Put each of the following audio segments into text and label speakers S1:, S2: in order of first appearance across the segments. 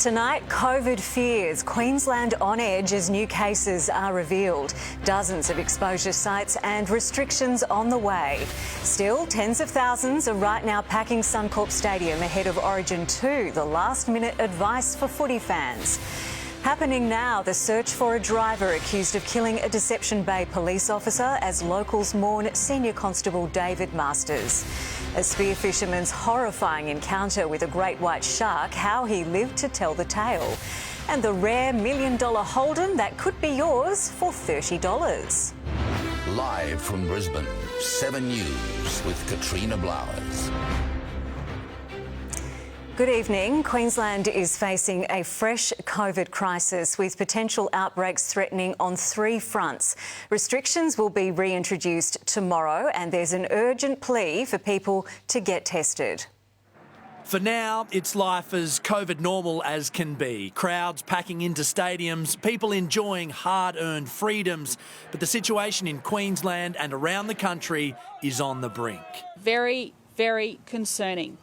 S1: Tonight, COVID fears. Queensland on edge as new cases are revealed. Dozens of exposure sites and restrictions on the way. Still, tens of thousands are right now packing Suncorp Stadium ahead of Origin 2, the last-minute advice for footy fans. Happening now, the search for a driver accused of killing a Deception Bay police officer as locals mourn Senior Constable David Masters. A spearfisherman's horrifying encounter with a great white shark, how he lived to tell the tale. And the rare $1 million Holden that could be yours for $30.
S2: Live from Brisbane, 7 News with Katrina Blowers.
S1: Good evening. Queensland is facing a fresh COVID crisis with potential outbreaks threatening on 3 fronts. Restrictions will be reintroduced tomorrow and there's an urgent plea for people to get tested.
S3: For now, it's life as COVID normal as can be. Crowds packing into stadiums, people enjoying hard-earned freedoms. But the situation in Queensland and around the country is on the brink.
S4: Very, very concerning.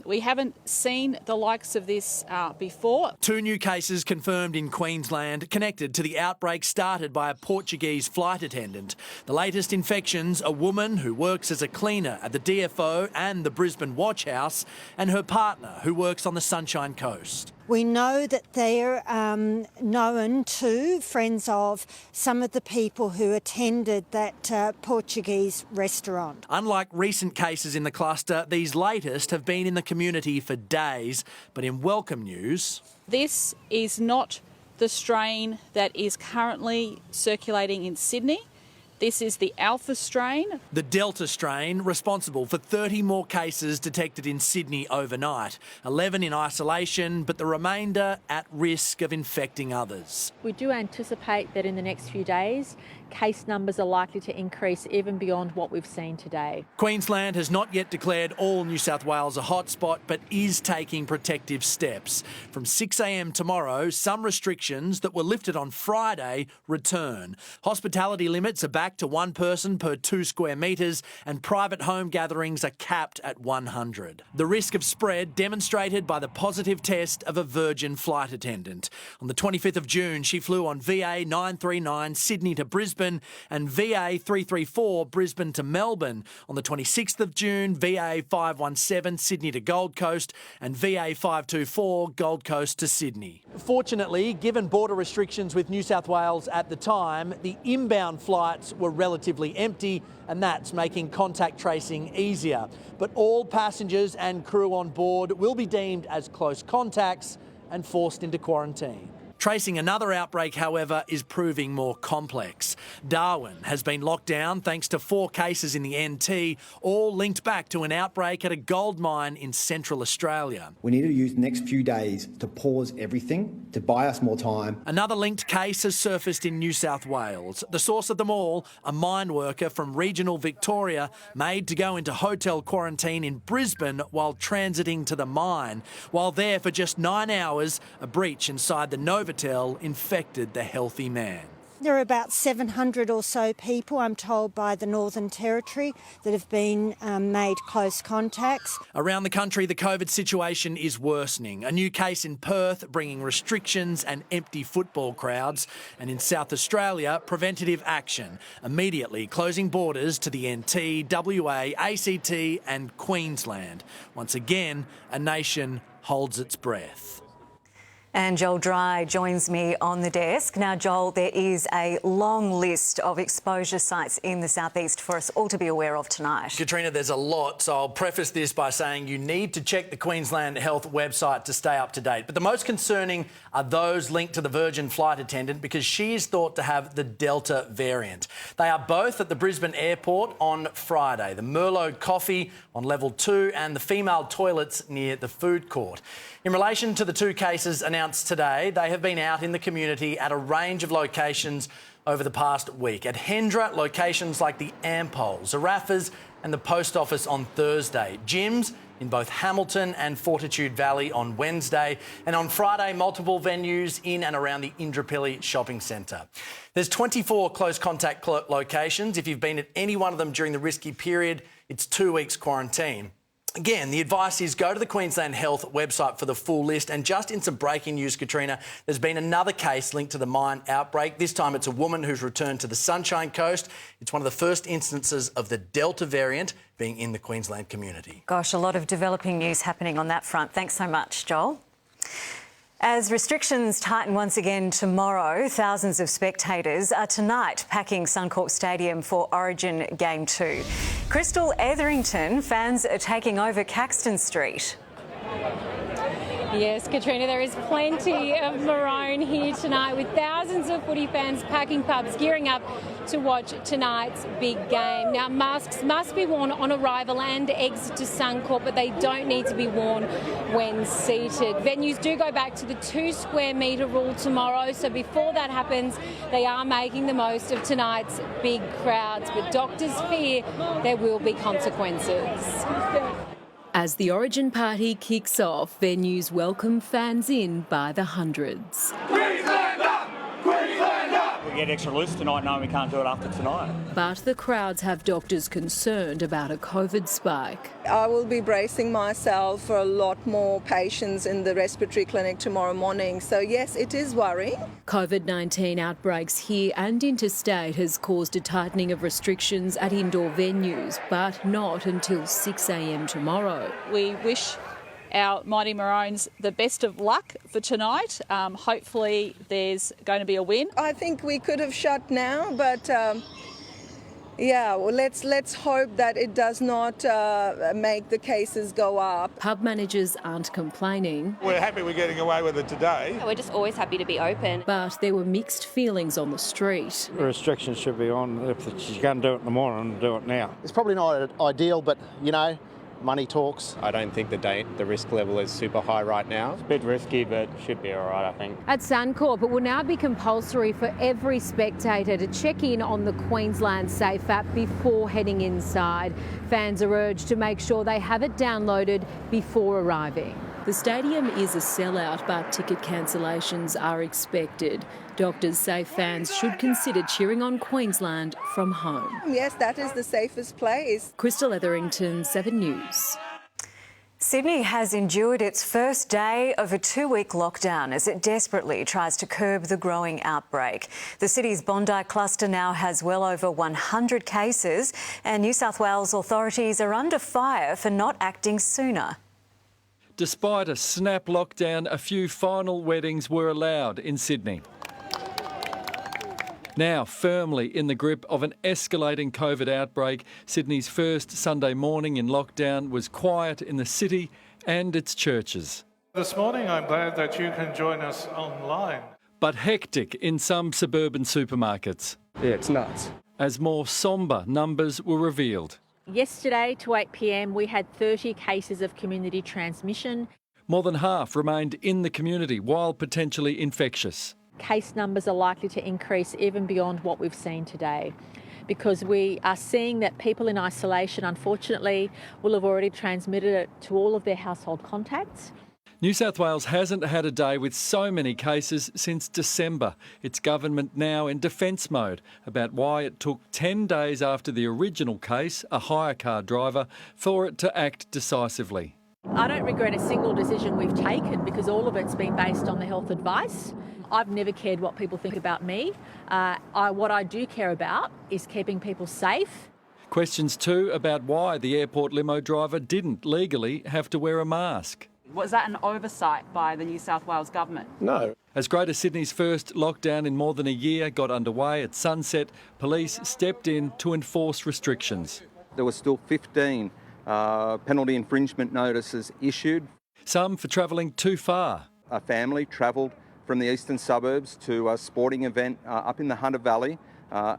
S4: We haven't seen the likes of this before.
S3: 2 new cases confirmed in Queensland connected to the outbreak started by a Portuguese flight attendant. The latest infections, a woman who works as a cleaner at the DFO and the Brisbane Watch House, and her partner who works on the Sunshine Coast.
S5: We know that they're known to friends of some of the people who attended that Portuguese restaurant.
S3: Unlike recent cases in the cluster, these latest have been in the community for days. But in welcome news,
S4: this is not the strain that is currently circulating in Sydney. This is the Alpha strain.
S3: The Delta strain, responsible for 30 more cases detected in Sydney overnight. 11 in isolation, but the remainder at risk of infecting others.
S6: We do anticipate that in the next few days, case numbers are likely to increase even beyond what we've seen today.
S3: Queensland has not yet declared all New South Wales a hotspot, but is taking protective steps. From 6 a.m. tomorrow, some restrictions that were lifted on Friday return. Hospitality limits are back to 1 person per 2 square metres and private home gatherings are capped at 100. The risk of spread demonstrated by the positive test of a Virgin flight attendant. On the 25th of June, she flew on VA 939 Sydney to Brisbane and VA 334 Brisbane to Melbourne. On the 26th of June, VA 517 Sydney to Gold Coast and VA 524 Gold Coast to Sydney. Fortunately, given border restrictions with New South Wales at the time, the inbound flights were relatively empty and that's making contact tracing easier. But all passengers and crew on board will be deemed as close contacts and forced into quarantine. Tracing another outbreak, however, is proving more complex. Darwin has been locked down thanks to 4 cases in the NT, all linked back to an outbreak at a gold mine in Central Australia.
S7: We need to use the next few days to pause everything, to buy us more time.
S3: Another linked case has surfaced in New South Wales. The source of them all, a mine worker from regional Victoria, made to go into hotel quarantine in Brisbane while transiting to the mine. While there for just 9 hours, a breach inside the Novotel infected the healthy man.
S5: There are about 700 or so people, I'm told, by the Northern Territory that have been made close contacts.
S3: Around the country, the COVID situation is worsening. A new case in Perth bringing restrictions and empty football crowds. And in South Australia, preventative action, immediately closing borders to the NT, WA, ACT and Queensland. Once again, a nation holds its breath.
S1: And Joel Dry joins me on the desk. Now, Joel, there is a long list of exposure sites in the southeast for us all to be aware of tonight.
S3: Katrina, there's a lot, so I'll preface this by saying you need to check the Queensland Health website to stay up to date. But the most concerning are those linked to the Virgin flight attendant because she is thought to have the Delta variant. They are both at the Brisbane airport on Friday, the Merlot Coffee on level 2 and the female toilets near the food court. In relation to the 2 cases announced today, they have been out in the community at a range of locations over the past week. At Hendra, locations like the Ampol, Zarafas and the Post Office on Thursday. Gyms in both Hamilton and Fortitude Valley on Wednesday. And on Friday, multiple venues in and around the Indooroopilly Shopping Centre. There's 24 close contact locations. If you've been at any one of them during the risky period, it's 2 weeks quarantine. Again, the advice is go to the Queensland Health website for the full list. And just in some breaking news, Katrina, there's been another case linked to the mine outbreak. This time it's a woman who's returned to the Sunshine Coast. It's one of the first instances of the Delta variant being in the Queensland community.
S1: Gosh, a lot of developing news happening on that front. Thanks so much, Joel. As restrictions tighten once again tomorrow, thousands of spectators are tonight packing Suncorp Stadium for Origin Game 2. Crystal Etherington fans are taking over Caxton Street.
S8: Yes, Katrina, there is plenty of maroon here tonight with thousands of footy fans packing pubs, gearing up to watch tonight's big game. Now, masks must be worn on arrival and exit to Suncorp, but they don't need to be worn when seated. Venues do go back to the 2 square metre rule tomorrow, so before that happens, they are making the most of tonight's big crowds, but doctors fear there will be consequences.
S9: As the Origin party kicks off, venues welcome fans in by the hundreds.
S10: Queensland up! Queensland up! We get extra loose tonight knowing we can't do it after tonight.
S9: But the crowds have doctors concerned about a COVID spike.
S11: I will be bracing myself for a lot more patients in the respiratory clinic tomorrow morning. So yes, it is worrying.
S9: COVID-19 outbreaks here and interstate has caused a tightening of restrictions at indoor venues, but not until 6 a.m. tomorrow.
S4: We wish our Mighty Maroons the best of luck for tonight. Hopefully there's going to be a win.
S11: I think we could have shut now, but yeah, well, let's hope that it does not make the cases go up.
S9: Pub managers aren't complaining.
S12: We're happy we're getting away with it today.
S13: We're just always happy to be open.
S9: But there were mixed feelings on the street.
S14: The restrictions should be on. If she's going to do it in the morning, do it now.
S15: It's probably not ideal, but, you know, money talks.
S16: I don't think the risk level is super high right now.
S10: It's a bit risky, but should be all right, I think.
S6: At Suncorp, it will now be compulsory for every spectator to check in on the Queensland Safe app before heading inside. Fans are urged to make sure they have it downloaded before arriving.
S9: The stadium is a sellout, but ticket cancellations are expected. Doctors say fans should consider cheering on Queensland from home.
S11: Yes, that is the safest place.
S9: Crystal Etherington, 7 News.
S1: Sydney has endured its first day of a 2-week lockdown as it desperately tries to curb the growing outbreak. The city's Bondi cluster now has well over 100 cases, and New South Wales authorities are under fire for not acting sooner.
S17: Despite a snap lockdown, a few final weddings were allowed in Sydney. Now firmly in the grip of an escalating COVID outbreak, Sydney's first Sunday morning in lockdown was quiet in the city and its churches.
S18: This morning I'm glad that you can join us online.
S17: But hectic in some suburban supermarkets.
S19: Yeah, it's nuts.
S17: As more sombre numbers were revealed.
S6: Yesterday to 8 p.m, we had 30 cases of community transmission.
S17: More than half remained in the community while potentially infectious.
S6: Case numbers are likely to increase even beyond what we've seen today, because we are seeing that people in isolation, unfortunately, will have already transmitted it to all of their household contacts.
S17: New South Wales hasn't had a day with so many cases since December. Its government now in defence mode about why it took 10 days after the original case, a hire car driver, for it to act decisively.
S6: I don't regret a single decision we've taken because all of it's been based on the health advice. I've never cared what people think about me. What I do care about is keeping people safe.
S17: Questions too about why the airport limo driver didn't legally have to wear a mask.
S20: Was that an oversight by the New South Wales government?
S19: No.
S17: As Greater Sydney's first lockdown in more than a year got underway at sunset, police stepped in to enforce restrictions.
S21: There were still 15 penalty infringement notices issued.
S17: Some for travelling too far.
S21: A family travelled from the eastern suburbs to a sporting event up in the Hunter Valley.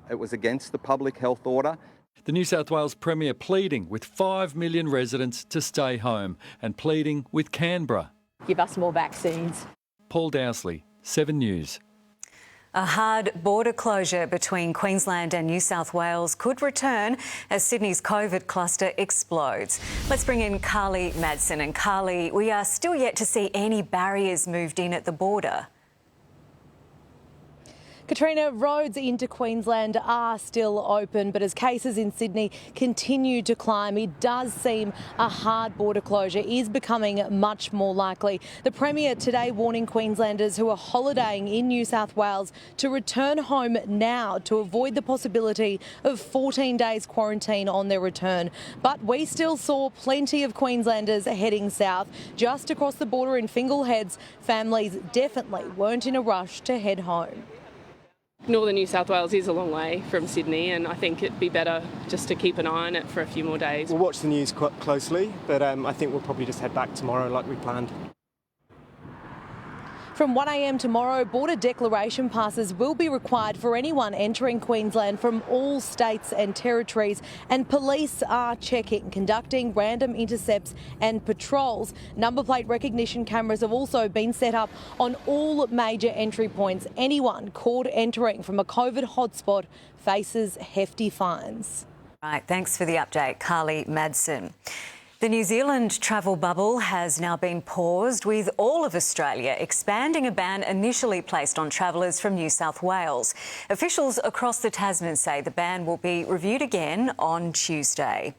S21: It was against the public health order.
S17: The New South Wales Premier pleading with 5 million residents to stay home and pleading with Canberra.
S6: Give us more vaccines.
S17: Paul Dowsley, 7 News.
S1: A hard border closure between Queensland and New South Wales could return as Sydney's COVID cluster explodes. Let's bring in Carly Madsen. And Carly, we are still yet to see any barriers moved in at the border.
S13: Katrina, roads into Queensland are still open, but as cases in Sydney continue to climb, it does seem a hard border closure is becoming much more likely. The Premier today warning Queenslanders who are holidaying in New South Wales to return home now to avoid the possibility of 14 days quarantine on their return. But we still saw plenty of Queenslanders heading south. Just across the border in Fingal Heads, families definitely weren't in a rush to head home.
S19: Northern New South Wales is a long way from Sydney, and I think it'd be better just to keep an eye on it for a few more days.
S22: We'll watch the news quite closely, but I think we'll probably just head back tomorrow like we planned.
S13: From 1 a.m. tomorrow, border declaration passes will be required for anyone entering Queensland from all states and territories, and police are checking, conducting random intercepts and patrols. Number plate recognition cameras have also been set up on all major entry points. Anyone caught entering from a COVID hotspot faces hefty fines.
S1: Right, thanks for the update, Carly Madsen. The New Zealand travel bubble has now been paused, with all of Australia expanding a ban initially placed on travellers from New South Wales. Officials across the Tasman say the ban will be reviewed again on Tuesday.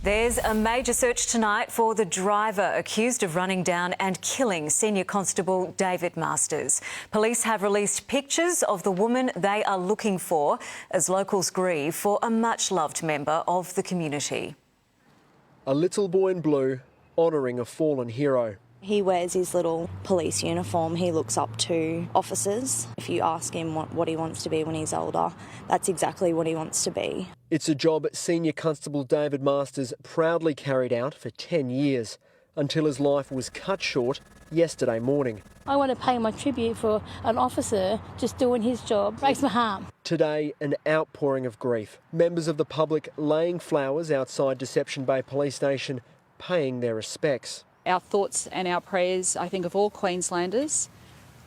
S1: There's a major search tonight for the driver accused of running down and killing Senior Constable David Masters. Police have released pictures of the woman they are looking for as locals grieve for a much-loved member of the community.
S23: A little boy in blue honouring a fallen hero.
S24: He wears his little police uniform. He looks up to officers. If you ask him what he wants to be when he's older, that's exactly what he wants to be.
S23: It's a job Senior Constable David Masters proudly carried out for 10 years, until his life was cut short yesterday morning.
S25: I want to pay my tribute for an officer just doing his job. Breaks my heart.
S23: Today, an outpouring of grief. Members of the public laying flowers outside Deception Bay Police Station, paying their respects.
S4: Our thoughts and our prayers, I think, of all Queenslanders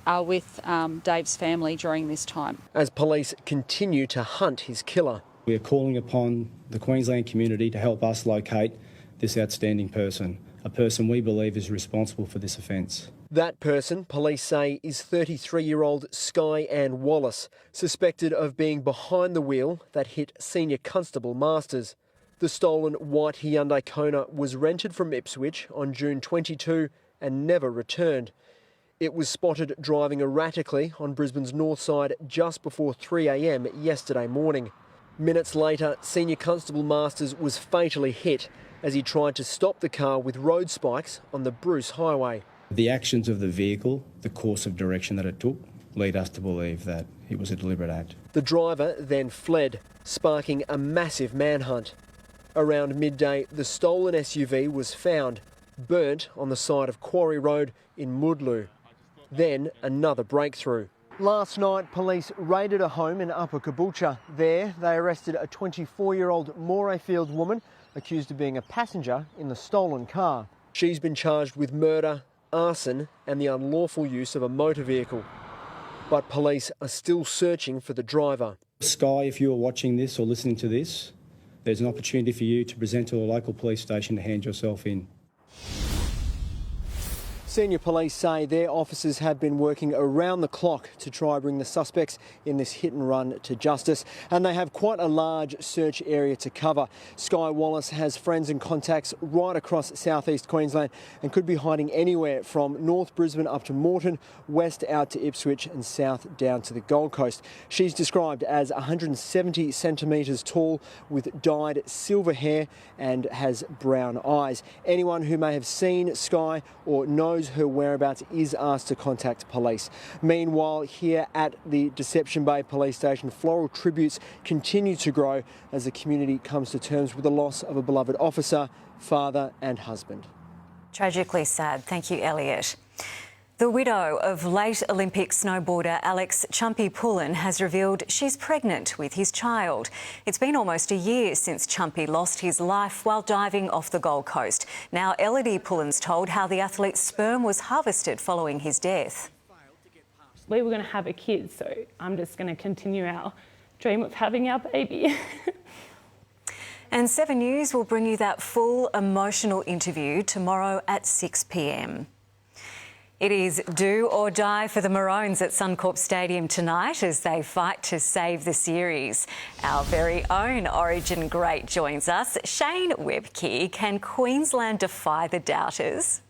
S4: are with Dave's family during this time.
S23: As police continue to hunt his killer.
S26: We are calling upon the Queensland community to help us locate this outstanding person, a person we believe is responsible for this offence.
S23: That person, police say, is 33-year-old Sky Ann Wallace, suspected of being behind the wheel that hit Senior Constable Masters. The stolen white Hyundai Kona was rented from Ipswich on June 22 and never returned. It was spotted driving erratically on Brisbane's north side just before 3 a.m. yesterday morning. Minutes later, Senior Constable Masters was fatally hit as he tried to stop the car with road spikes on the Bruce Highway.
S26: The actions of the vehicle, the course of direction that it took, lead us to believe that it was a deliberate act.
S23: The driver then fled, sparking a massive manhunt. Around midday, the stolen SUV was found, burnt on the side of Quarry Road in Moodloo. Then another breakthrough. Last night, police raided a home in Upper Caboolture. There, they arrested a 24-year-old Morayfield woman accused of being a passenger in the stolen car. She's been charged with murder, arson and the unlawful use of a motor vehicle. But police are still searching for the driver.
S26: Sky, if you are watching this or listening to this, there's an opportunity for you to present to a local police station to hand yourself in.
S23: Senior police say their officers have been working around the clock to try bring the suspects in this hit and run to justice, and they have quite a large search area to cover. Sky Wallace has friends and contacts right across southeast Queensland and could be hiding anywhere from North Brisbane up to Moreton, west out to Ipswich and south down to the Gold Coast. She's described as 170 centimetres tall with dyed silver hair and has brown eyes. Anyone who may have seen Sky or knows her whereabouts is asked to contact police. Meanwhile, here at the Deception Bay Police Station, floral tributes continue to grow as the community comes to terms with the loss of a beloved officer, father and husband.
S1: Tragically sad. Thank you, Elliot. The widow of late Olympic snowboarder Alex Chumpy Pullen has revealed she's pregnant with his child. It's been almost a year since Chumpy lost his life while diving off the Gold Coast. Now Elodie Pullen's told how the athlete's sperm was harvested following his death.
S27: We were going to have a kid, so I'm just going to continue our dream of having our baby.
S1: And 7 News will bring you that full emotional interview tomorrow at 6 p.m. It is do or die for the Maroons at Suncorp Stadium tonight as they fight to save the series. Our very own Origin great joins us. Shane Webke, can Queensland defy the doubters?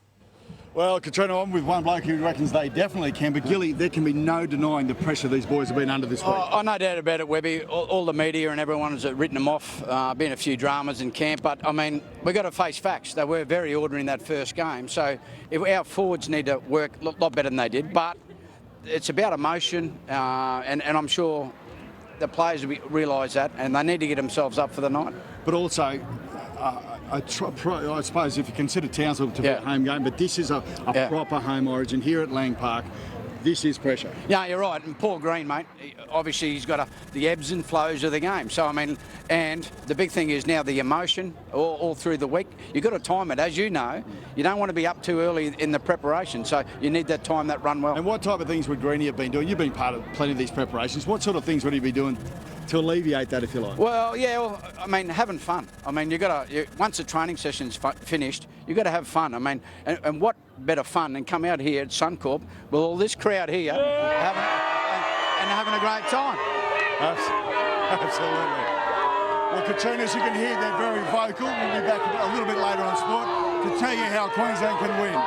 S2: Well, Katrina, I'm with one bloke who reckons they definitely can, but Gilly, there can be no denying the pressure these boys have been under this week.
S3: Oh, no doubt about it, Webby. All the media and everyone has written them off. Been a few dramas in camp, but I mean, we've got to face facts. They were very ordinary in that first game, so if our forwards need to work a lot better than they did, but it's about emotion, and I'm sure the players realise that, and they need to get themselves up for the night.
S2: But also, I suppose if you consider Townsville to be a home game, but this is a proper home Origin here at Lang Park. This is pressure.
S3: Yeah, you're right. And Paul Green, mate, obviously he's got the ebbs and flows of the game. So, I mean, and the big thing is now the emotion all through the week. You've got to time it. As you know, you don't want to be up too early in the preparation. So you need that time, that run well.
S2: And what type of things would Greenie have been doing? You've been part of plenty of these preparations. What sort of things would he be doing to alleviate that, if you like?
S3: Well, I mean, having fun. I mean, once the training session's finished, you've got to have fun. I mean, and what better fun than come out here at Suncorp with all this crowd here having a great time.
S2: Absolutely. Well, Katrina, as you can hear, they're very vocal. We'll be back a little bit later on sport to tell you how Queensland can win.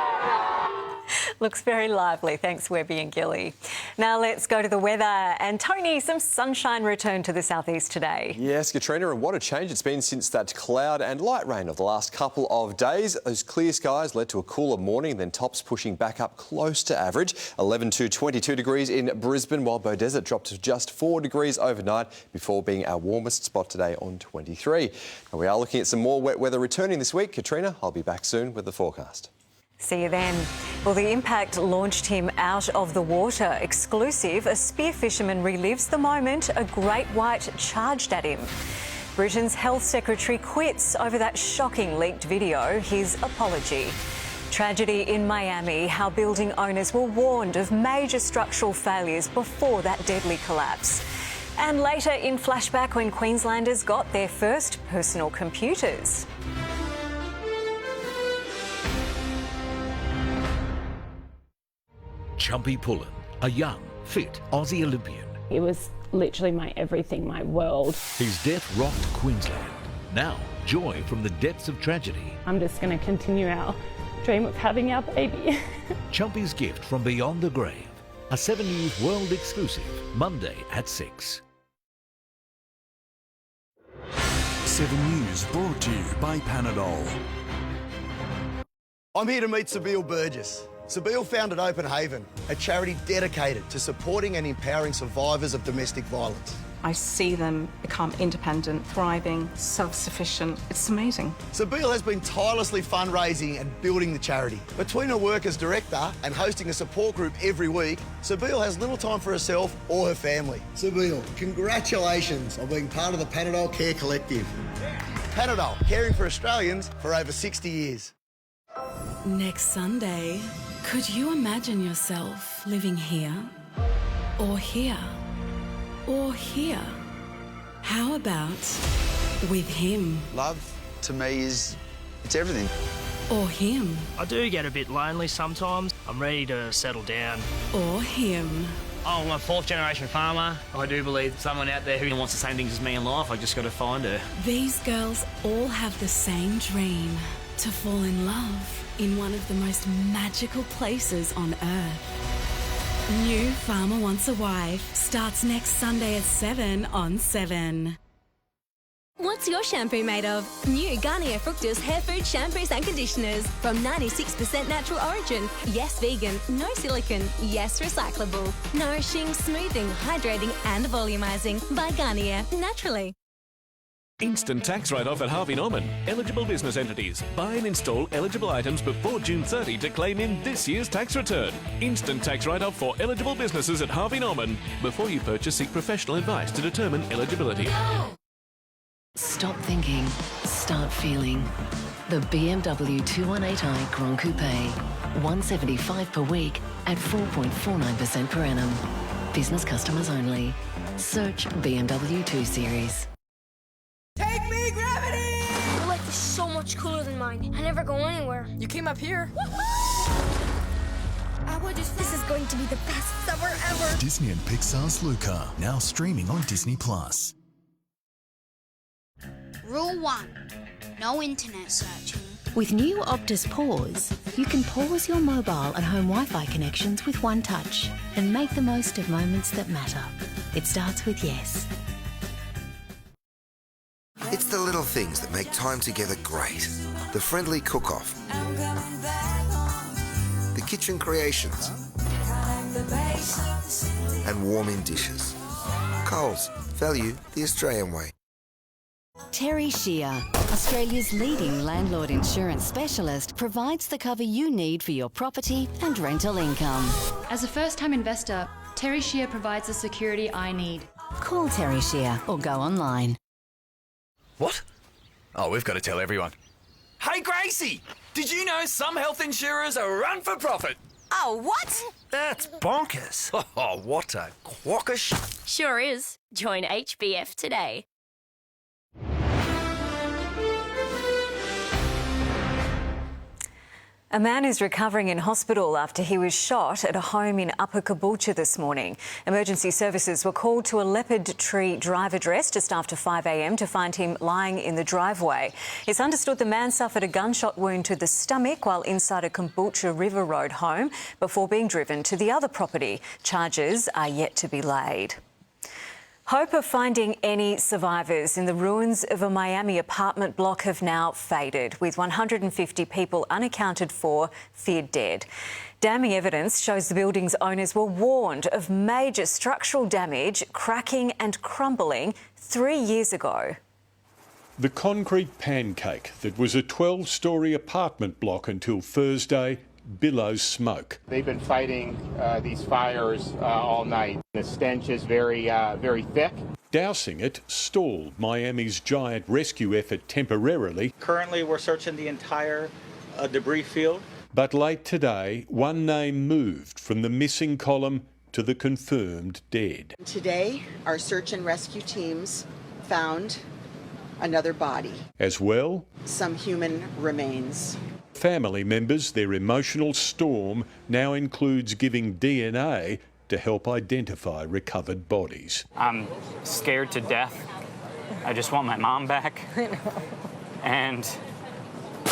S1: Looks very lively. Thanks, Webby and Gilly. Now let's go to the weather. And Tony, some sunshine returned to the southeast today.
S5: Yes, Katrina, and what a change it's been since that cloud and light rain of the last couple of days. Those clear skies led to a cooler morning, then tops pushing back up close to average. 11 to 22 degrees in Brisbane, while Beaudesert dropped to just 4 degrees overnight before being our warmest spot today on 23. And we are looking at some more wet weather returning this week. Katrina, I'll be back soon with the forecast.
S1: See you then. Well, the impact launched him out of the water. Exclusive, a spear fisherman relives the moment a great white charged at him. Britain's health secretary quits over that shocking leaked video, his apology. Tragedy in Miami, how building owners were warned of major structural failures before that deadly collapse. And later in Flashback, when Queenslanders got their first personal computers.
S7: Chumpy Pullen, a young, fit Aussie Olympian.
S27: It was literally my everything, my world.
S7: His death rocked Queensland. Now, joy from the depths of tragedy.
S27: I'm just going to continue our dream of having our baby.
S7: Chumpy's gift from beyond the grave. A 7 News World exclusive, Monday at 6.
S8: 7 News brought to you by Panadol.
S12: I'm here to meet Sabeel Burgess. Sabeel founded Open Haven, a charity dedicated to supporting and empowering survivors of domestic violence.
S14: I see them become independent, thriving, self-sufficient. It's amazing.
S12: Sabeel has been tirelessly fundraising and building the charity. Between her work as director and hosting a support group every week, Sabeel has little time for herself or her family. Sabeel, congratulations on being part of the Panadol Care Collective. Panadol, caring for Australians for over 60 years.
S28: Next Sunday, could you imagine yourself living here, or here, or here? How about with him?
S29: Love, to me, it's everything.
S28: Or him?
S30: I do get a bit lonely sometimes. I'm ready to settle down.
S28: Or him?
S30: Oh, I'm a 4th generation farmer. I do believe someone out there who wants the same things as me in life. I just got to find her.
S28: These girls all have the same dream, to fall in love in one of the most magical places on earth. New Farmer Wants a Wife starts next Sunday at 7 on 7.
S31: What's your shampoo made of? New Garnier Fructis hair food shampoos and conditioners from 96% natural origin. Yes, vegan. No silicone. Yes, recyclable. Nourishing, smoothing, hydrating and volumizing by Garnier. Naturally.
S32: Instant tax write-off at Harvey Norman. Eligible business entities. Buy and install eligible items before June 30 to claim in this year's tax return. Instant tax write-off for eligible businesses at Harvey Norman. Before you purchase, seek professional advice to determine eligibility.
S33: Stop thinking, start feeling. The BMW 218i Grand Coupe. $175 per week at 4.49% per annum. Business customers only. Search BMW 2 Series.
S34: Take me, gravity! Your life is so much cooler than mine. I never go anywhere.
S35: You came up here.
S34: This is going to be the best summer ever.
S8: Disney and Pixar's Luca, now streaming on Disney+.
S6: Rule 1. No internet searching.
S33: With new Optus Pause, you can pause your mobile and home Wi-Fi connections with one touch and make the most of moments that matter. It starts with yes.
S9: It's the little things that make time together great. The friendly cook-off. The kitchen creations. And warming dishes. Coles. Value the Australian way.
S33: Terry Shear, Australia's leading landlord insurance specialist, provides the cover you need for your property and rental income.
S10: As a first-time investor, Terry Shear provides the security I need.
S33: Call Terry Shear or go online.
S11: What? Oh, we've got to tell everyone. Hey, Gracie! Did you know some health insurers are run for profit?
S34: Oh, what?
S11: That's bonkers. Oh, what a quackish.
S31: Sure is. Join HBF today.
S1: A man is recovering in hospital after he was shot at a home in Upper Caboolture this morning. Emergency services were called to a Leopard Tree Drive address just after 5 a.m. to find him lying in the driveway. It's understood the man suffered a gunshot wound to the stomach while inside a Caboolture River Road home before being driven to the other property. Charges are yet to be laid. Hope of finding any survivors in the ruins of a Miami apartment block have now faded, with 150 people unaccounted for feared dead. Damning evidence shows the building's owners were warned of major structural damage, cracking and crumbling 3 years ago.
S13: The concrete pancake that was a 12-storey apartment block until Thursday billows smoke.
S15: They've been fighting these fires all night. The stench is very thick.
S13: Dousing it stalled Miami's giant rescue effort temporarily.
S16: Currently, we're searching the entire debris field.
S13: But late today, one name moved from the missing column to the confirmed dead.
S17: Today, our search and rescue teams found another body.
S13: As well,
S17: some human remains.
S13: Family members, their emotional storm now includes giving DNA to help identify recovered bodies.
S16: I'm scared to death. I just want my mom back. And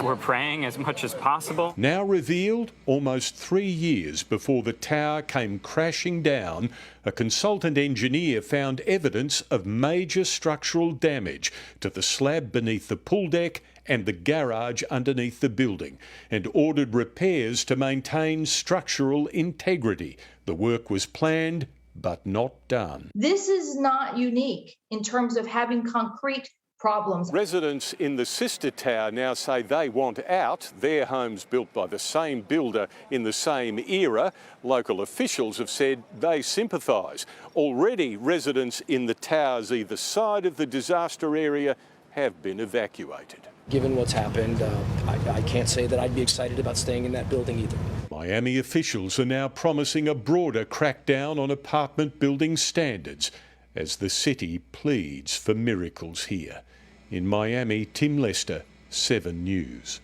S16: we're praying as much as possible.
S13: Now revealed, almost 3 years before the tower came crashing down, a consultant engineer found evidence of major structural damage to the slab beneath the pool deck and the garage underneath the building, and ordered repairs to maintain structural integrity. The work was planned but not done.
S18: This is not unique in terms of having concrete problems.
S13: Residents in the sister tower now say they want out. Their homes built by the same builder in the same era. Local officials have said they sympathise. Already residents in the towers either side of the disaster area have been evacuated.
S26: Given what's happened, I can't say that I'd be excited about staying in that building either.
S13: Miami officials are now promising a broader crackdown on apartment building standards as the city pleads for miracles here. In Miami, Tim Lester, 7 News.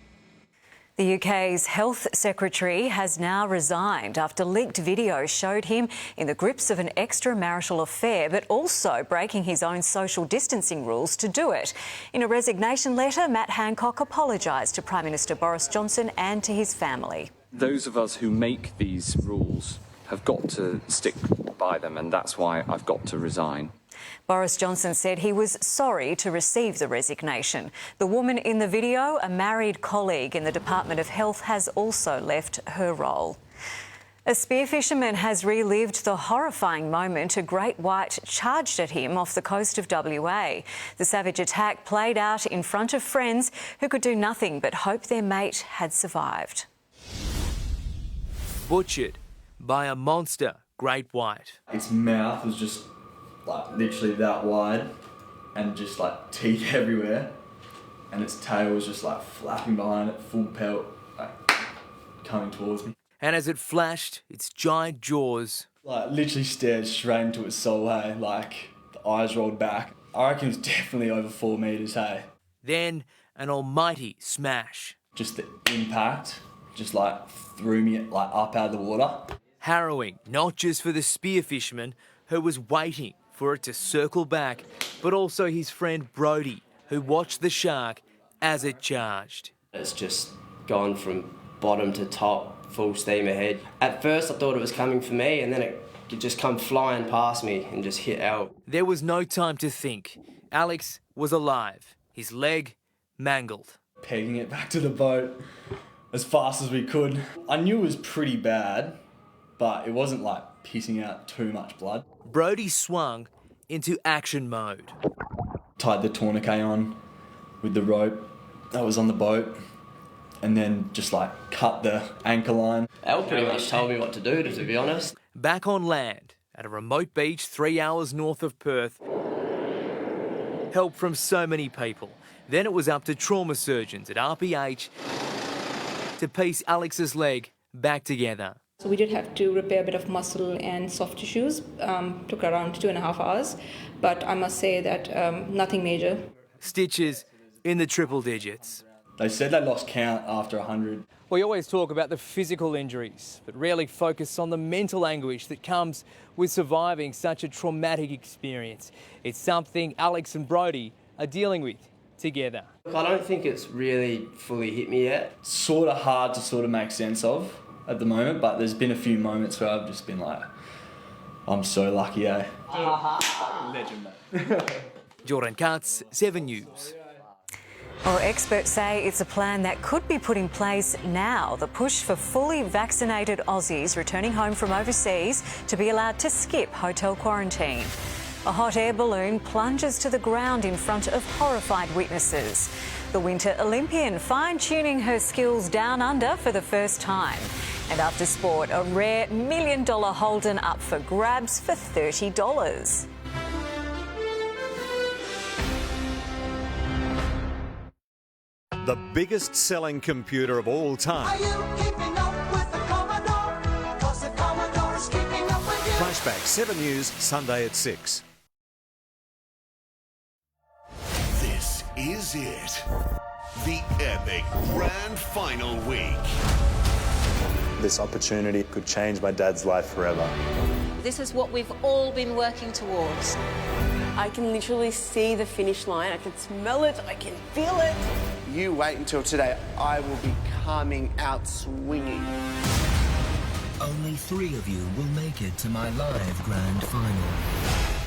S1: The UK's Health Secretary has now resigned after leaked video showed him in the grips of an extramarital affair, but also breaking his own social distancing rules to do it. In a resignation letter, Matt Hancock apologised to Prime Minister Boris Johnson and to his family.
S19: Those of us who make these rules have got to stick by them, and that's why I've got to resign.
S1: Boris Johnson said he was sorry to receive the resignation. The woman in the video, a married colleague in the Department of Health, has also left her role. A spearfisherman has relived the horrifying moment a great white charged at him off the coast of WA. The savage attack played out in front of friends who could do nothing but hope their mate had survived.
S20: Butchered by a monster great white.
S21: Its mouth was just like literally that wide and just like teeth everywhere, and its tail was just like flapping behind it, full pelt, like coming towards me.
S20: And as it flashed, its giant jaws
S21: like literally stared straight into its soul, hey, like the eyes rolled back. I reckon it was definitely over 4 meters, hey.
S20: Then an almighty smash.
S21: Just the impact just like threw me like up out of the water.
S20: Harrowing, not just for the spear fisherman who was waiting for it to circle back, but also his friend Brody, who watched the shark as it charged.
S2: It's just gone from bottom to top, full steam ahead. At first I thought it was coming for me, and then it just come flying past me and just hit out.
S20: There was no time to think. Alex was alive, his leg mangled.
S21: Pegging it back to the boat as fast as we could. I knew it was pretty bad, but it wasn't like pissing out too much blood.
S20: Brody swung into action mode.
S21: Tied the tourniquet on with the rope that was on the boat, and then just like cut the anchor line.
S2: Al pretty much told me what to do, to be honest.
S20: Back on land, at a remote beach 3 hours north of Perth. Help from so many people. Then it was up to trauma surgeons at RPH to piece Alex's leg back together.
S3: So we did have to repair a bit of muscle and soft tissues. Took around 2.5 hours, but I must say that nothing major.
S20: Stitches in the triple digits.
S21: They said they lost count after 100.
S20: We always talk about the physical injuries, but rarely focus on the mental anguish that comes with surviving such a traumatic experience. It's something Alex and Brody are dealing with together.
S2: I don't think it's really fully hit me yet.
S21: Sort of hard to sort of make sense of at the moment, but there's been a few moments where I've just been like, I'm so lucky, eh? Legend, mate.
S20: Jordan Katz, 7 News.
S1: Well, experts say it's a plan that could be put in place now. The push for fully vaccinated Aussies returning home from overseas to be allowed to skip hotel quarantine. A hot air balloon plunges to the ground in front of horrified witnesses. The Winter Olympian fine-tuning her skills down under for the first time. And after sport, a rare $1 million Holden up for grabs for $30.
S4: The biggest selling computer of all time. Flashback 7 News, Sunday at 6.
S8: This is it. The epic grand final week.
S5: This opportunity could change my dad's life forever.
S7: This is what we've all been working towards.
S12: I can literally see the finish line. I can smell it. I can feel it.
S14: You wait until today. I will be coming out swinging.
S22: Only 3 of you will make it to my live grand final.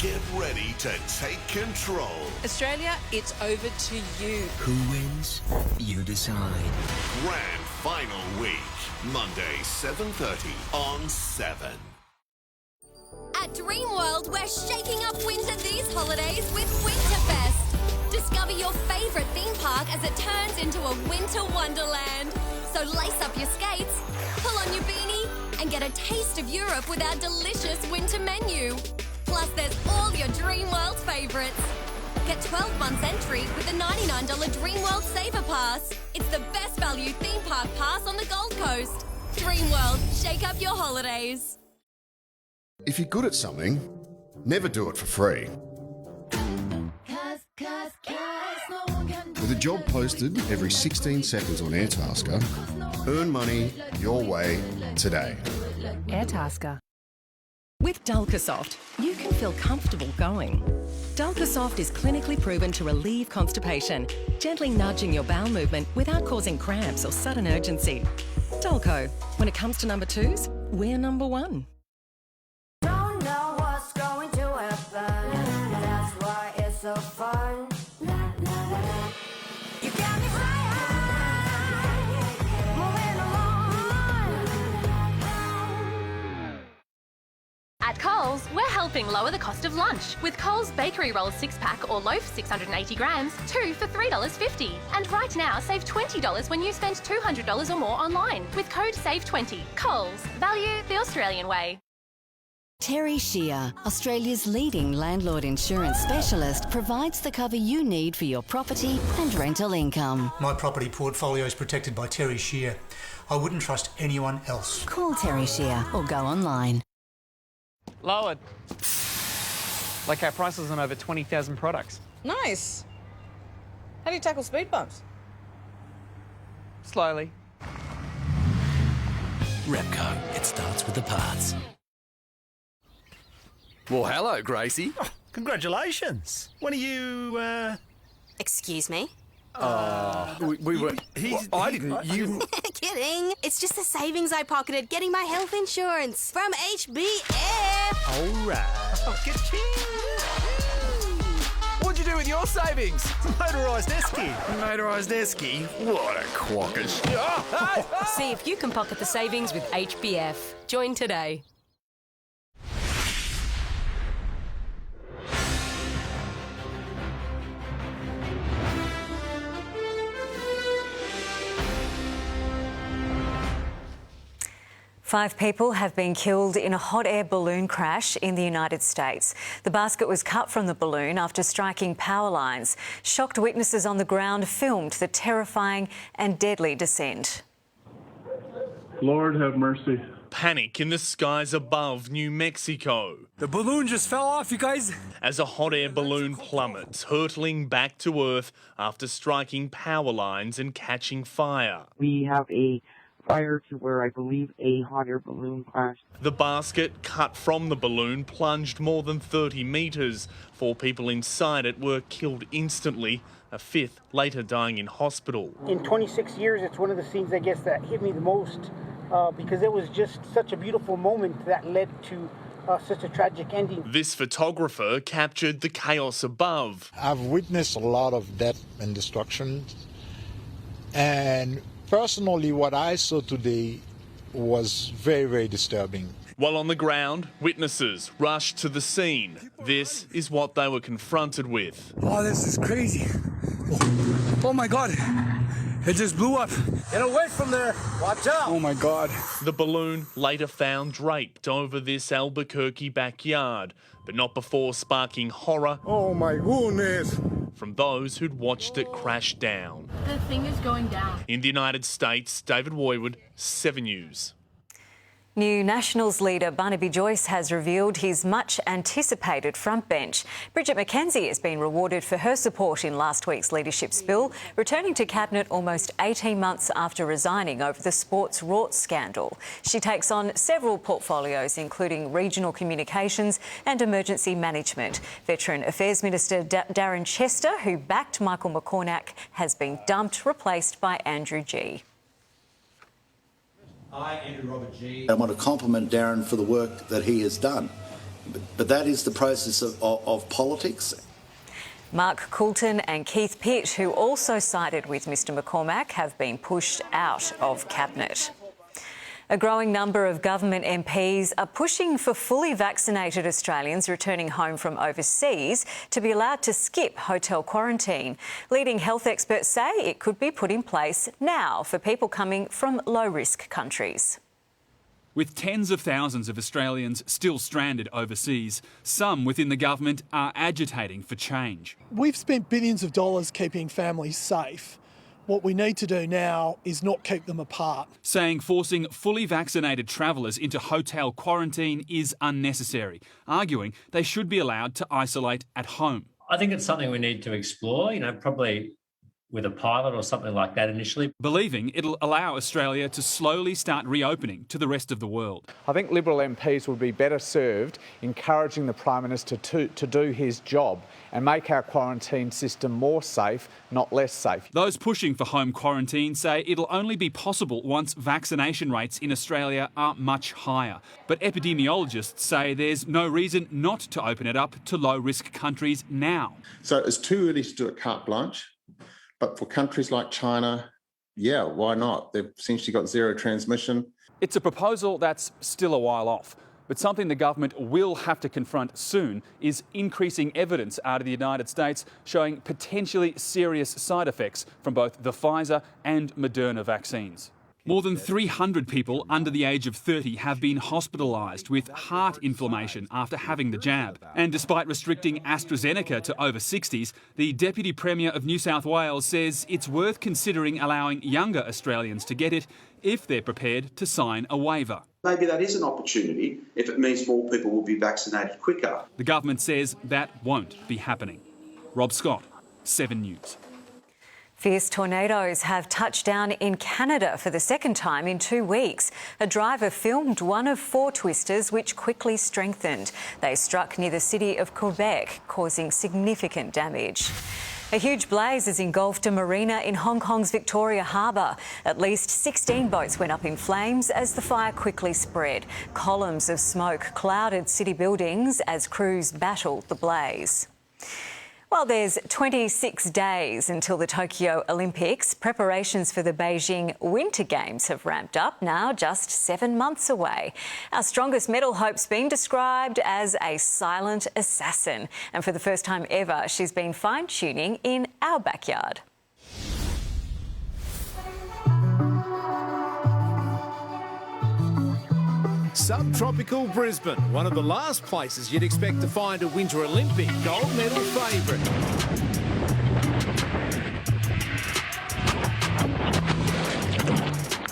S8: Get ready to take control.
S7: Australia, it's over to you.
S22: Who wins? You decide.
S8: Grand final week, Monday 7:30 on 7.
S31: At Dreamworld, we're shaking up winter these holidays with Winterfest. Discover your favourite theme park as it turns into a winter wonderland. So lace up your skates, pull on your beanie, and get a taste of Europe with our delicious winter menu. Plus, there's all your Dreamworld favourites. Get 12 months entry with a $99 Dreamworld Saver Pass. It's the best value theme park pass on the Gold Coast. Dreamworld, shake up your holidays.
S23: If you're good at something, never do it for free. With a job posted every 16 seconds on Airtasker, earn money your way today.
S24: Airtasker. With Dulcasoft, you can feel comfortable going. Dulcasoft is clinically proven to relieve constipation, gently nudging your bowel movement without causing cramps or sudden urgency. Dulco. When it comes to number 2s, we're number 1.
S34: Don't know what's going to happen. That's why it's so fun. You got me high, moving along.
S25: At Coles, we're helping lower the cost of lunch with Coles Bakery Rolls 6-pack or loaf 680 grams, 2 for $3.50. And right now, save $20 when you spend $200 or more online with code SAVE20. Coles, value the Australian way.
S27: Terry Shear, Australia's leading landlord insurance specialist, provides the cover you need for your property and rental income.
S29: My property portfolio is protected by Terry Shear. I wouldn't trust anyone else.
S27: Call Terry Shear or go online.
S16: Lowered. Like our prices on over 20,000 products.
S7: Nice. How do you tackle speed bumps?
S16: Slowly.
S22: Repco, it starts with the parts.
S6: Well, hello, Gracie.
S9: Oh, congratulations. When are you,
S31: Excuse me?
S6: We were... I didn't... You...
S31: Kidding. It's just the savings I pocketed getting my health insurance from HBF.
S9: All right. Oh,
S6: What'd you do with your savings?
S9: Motorised esky.
S6: Motorised esky? What a quackers.
S24: See if you can pocket the savings with HBF. Join today.
S1: Five people have been killed in a hot air balloon crash in the United States. The basket was cut from the balloon after striking power lines. Shocked witnesses on the ground filmed the terrifying and deadly descent.
S10: Lord have mercy.
S11: Panic in the skies above New Mexico.
S9: The balloon just fell off, you guys.
S11: As a hot air balloon plummets, hurtling back to Earth after striking power lines and catching fire.
S13: We have a fire to where I believe a hot air balloon crashed.
S11: The basket cut from the balloon plunged more than 30 metres. 4 people inside it were killed instantly, a 5th later dying in hospital.
S15: In 26 years, it's one of the scenes, I guess, that hit me the most because it was just such a beautiful moment that led to such a tragic ending.
S11: This photographer captured the chaos above.
S17: I've witnessed a lot of death and destruction, and personally, what I saw today was very, very disturbing.
S11: While on the ground, witnesses rushed to the scene. This is what they were confronted with.
S9: Oh, this is crazy. Oh my God. It just blew up. Get away from there. Watch out. Oh my God.
S11: The balloon later found draped over this Albuquerque backyard, but not before sparking horror.
S9: Oh my goodness.
S11: From those who'd watched it crash down.
S25: The thing is going down.
S11: In the United States, David Woywood, 7 News.
S1: New Nationals leader Barnaby Joyce has revealed his much-anticipated frontbench. Bridget McKenzie has been rewarded for her support in last week's leadership spill, returning to Cabinet almost 18 months after resigning over the sports rorts scandal. She takes on several portfolios, including regional communications and emergency management. Veteran Affairs Minister Darren Chester, who backed Michael McCormack, has been dumped, replaced by Andrew Gee.
S18: I, Andrew Robert G. I want to compliment Darren for the work that he has done. But that is the process of politics.
S1: Mark Coulton and Keith Pitt, who also sided with Mr McCormack, have been pushed out of Cabinet. A growing number of government MPs are pushing for fully vaccinated Australians returning home from overseas to be allowed to skip hotel quarantine. Leading health experts say it could be put in place now for people coming from low-risk countries.
S19: With tens of thousands of Australians still stranded overseas, some within the government are agitating for change.
S26: We've spent billions of dollars keeping families safe. What we need to do now is not keep them apart.
S19: Saying forcing fully vaccinated travellers into hotel quarantine is unnecessary, arguing they should be allowed to isolate at home.
S28: I think it's something we need to explore, probably with a pilot or something like that initially.
S19: Believing it'll allow Australia to slowly start reopening to the rest of the world.
S30: I think Liberal MPs would be better served encouraging the Prime Minister to do his job and make our quarantine system more safe, not less safe.
S19: Those pushing for home quarantine say it'll only be possible once vaccination rates in Australia are much higher. But epidemiologists say there's no reason not to open it up to low-risk countries now.
S32: So it's too early to do it carte blanche. But for countries like China, yeah, why not? They've essentially got zero transmission.
S19: It's a proposal that's still a while off, but something the government will have to confront soon is increasing evidence out of the United States showing potentially serious side effects from both the Pfizer and Moderna vaccines. More than 300 people under the age of 30 have been hospitalised with heart inflammation after having the jab. And despite restricting AstraZeneca to over 60s, the Deputy Premier of New South Wales says it's worth considering allowing younger Australians to get it if they're prepared to sign a waiver.
S33: Maybe that is an opportunity if it means more people will be vaccinated quicker.
S19: The government says that won't be happening. Rob Scott, 7 News.
S1: Fierce tornadoes have touched down in Canada for the second time in 2 weeks. A driver filmed one of 4 twisters which quickly strengthened. They struck near the city of Quebec, causing significant damage. A huge blaze has engulfed a marina in Hong Kong's Victoria Harbour. At least 16 boats went up in flames as the fire quickly spread. Columns of smoke clouded city buildings as crews battled the blaze. Well, there's 26 days until the Tokyo Olympics. Preparations for the Beijing Winter Games have ramped up, now just 7 months away. Our strongest medal hope's been described as a silent assassin. And for the first time ever, she's been fine-tuning in our backyard.
S2: Subtropical Brisbane, one of the last places you'd expect to find a Winter Olympic gold medal favourite.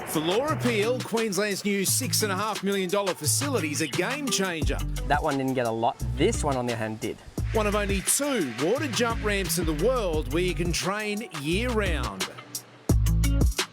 S2: For Laura Peel, Queensland's new $6.5 million facility is a game changer.
S3: That one didn't get a lot. This one, on the other hand, did.
S2: One of only 2 water jump ramps in the world where you can train year-round.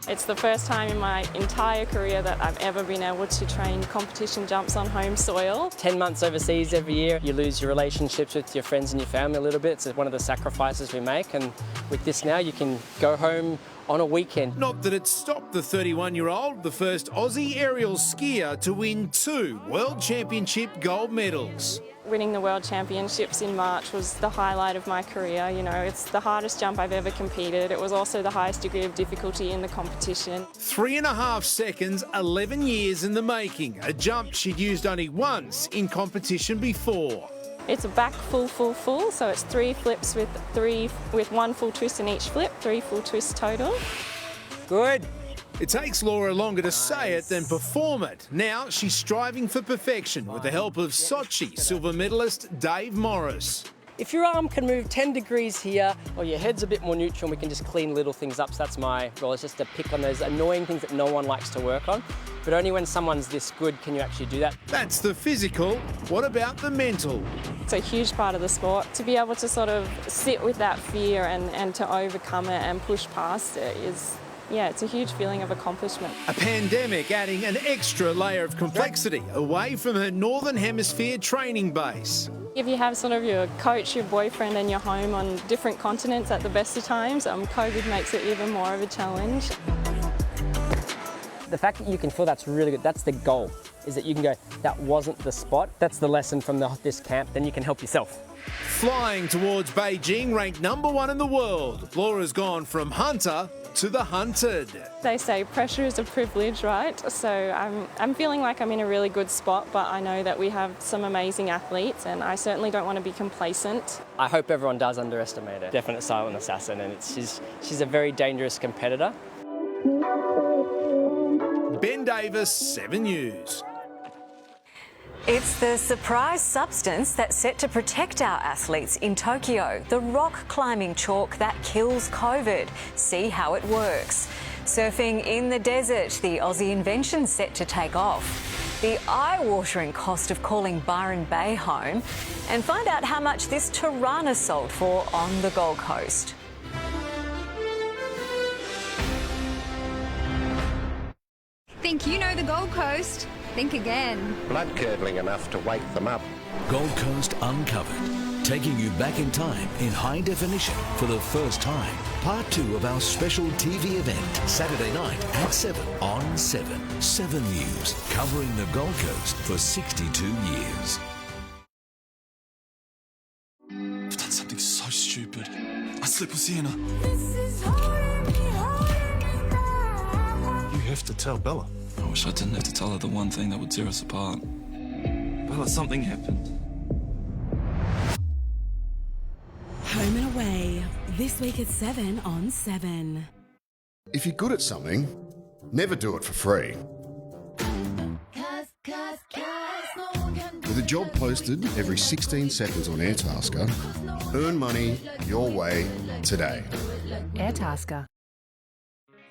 S4: It's the first time in my entire career that I've ever been able to train competition jumps on home soil.
S3: 10 months overseas every year, you lose your relationships with your friends and your family a little bit. It's one of the sacrifices we make, and with this now you can go home on a weekend.
S2: Not that it stopped the 31-year-old, the first Aussie aerial skier to win 2 World Championship gold medals.
S4: Winning the World Championships in March was the highlight of my career. You know, it's the hardest jump I've ever competed. It was also the highest degree of difficulty in the competition.
S2: 3.5 seconds, 11 years in the making. A jump she'd used only once in competition before.
S4: It's a back full, so it's 3 flips with 1 full twist in each flip, 3 full twists total.
S3: Good.
S2: It takes Laura longer to say it than perform it. Now she's striving for perfection with the help of Sochi silver medalist Dave Morris.
S3: If your arm can move 10 degrees here, or your head's a bit more neutral, and we can just clean little things up. So that's my role, is just to pick on those annoying things that no one likes to work on. But only when someone's this good can you actually do that.
S2: That's the physical. What about the mental?
S4: It's a huge part of the sport. To be able to sort of sit with that fear and to overcome it and push past it is, yeah, it's a huge feeling of accomplishment.
S2: A pandemic adding an extra layer of complexity away from her Northern Hemisphere training base.
S4: If you have sort of your coach, your boyfriend and your home on different continents at the best of times, COVID makes it even more of a challenge.
S3: The fact that you can feel that's really good, that's the goal, is that you can go, that wasn't the spot. That's the lesson from this camp, then you can help yourself.
S2: Flying towards Beijing, ranked #1 in the world, Laura's gone from hunter to the hunted.
S4: They say pressure is a privilege, right? So I'm feeling like I'm in a really good spot, but I know that we have some amazing athletes and I certainly don't want to be complacent.
S3: I hope everyone does underestimate her. Definite silent assassin, and she's a very dangerous competitor.
S2: Ben Davis, 7 News.
S1: It's the surprise substance that's set to protect our athletes in Tokyo, the rock climbing chalk that kills COVID. See how it works. Surfing in the desert, the Aussie invention set to take off. The eye-watering cost of calling Byron Bay home, and find out how much this Tirana sold for on the Gold Coast.
S5: Think you know the Gold Coast? Think again.
S7: Blood-curdling enough to wake them up.
S22: Gold Coast Uncovered, taking you back in time in high definition for the first time. Part 2 of our special TV event, Saturday night at 7 on 7. 7 News, covering the Gold Coast for 62 years.
S8: I've done something so stupid. I slept with Sienna. You have to tell Bella. I wish I didn't have to tell her the one thing that would tear us apart. Bella, something happened.
S12: Home and Away, this week at 7 on 7.
S14: If you're good at something, never do it for free. With a job posted every 16 seconds on Airtasker, earn money your way today.
S24: Airtasker.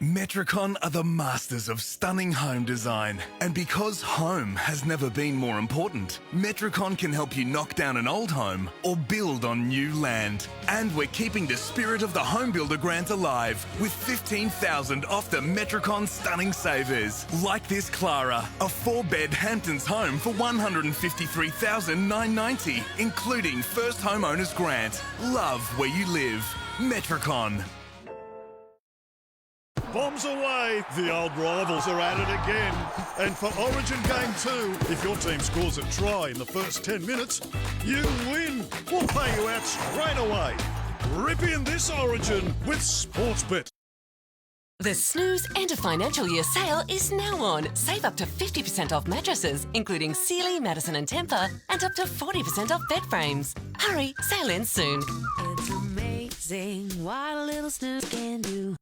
S6: Metricon are the masters of stunning home design. And because home has never been more important, Metricon can help you knock down an old home or build on new land. And we're keeping the spirit of the Home Builder Grant alive with $15,000 off the Metricon stunning savers. Like this Clara, a 4-bed Hamptons home for $153,990, including first homeowners grant. Love where you live. Metricon.
S9: Bombs away. The old rivals are at it again. And for Origin Game 2, if your team scores a try in the first 10 minutes, you win. We'll pay you out straight away. Rip in this Origin with Sportsbet.
S10: The Snooze End of Financial Year sale is now on. Save up to 50% off mattresses, including Sealy, Madison and Tempur, and up to 40% off bed frames. Hurry, sale ends soon.
S12: It's amazing what a little snooze can do.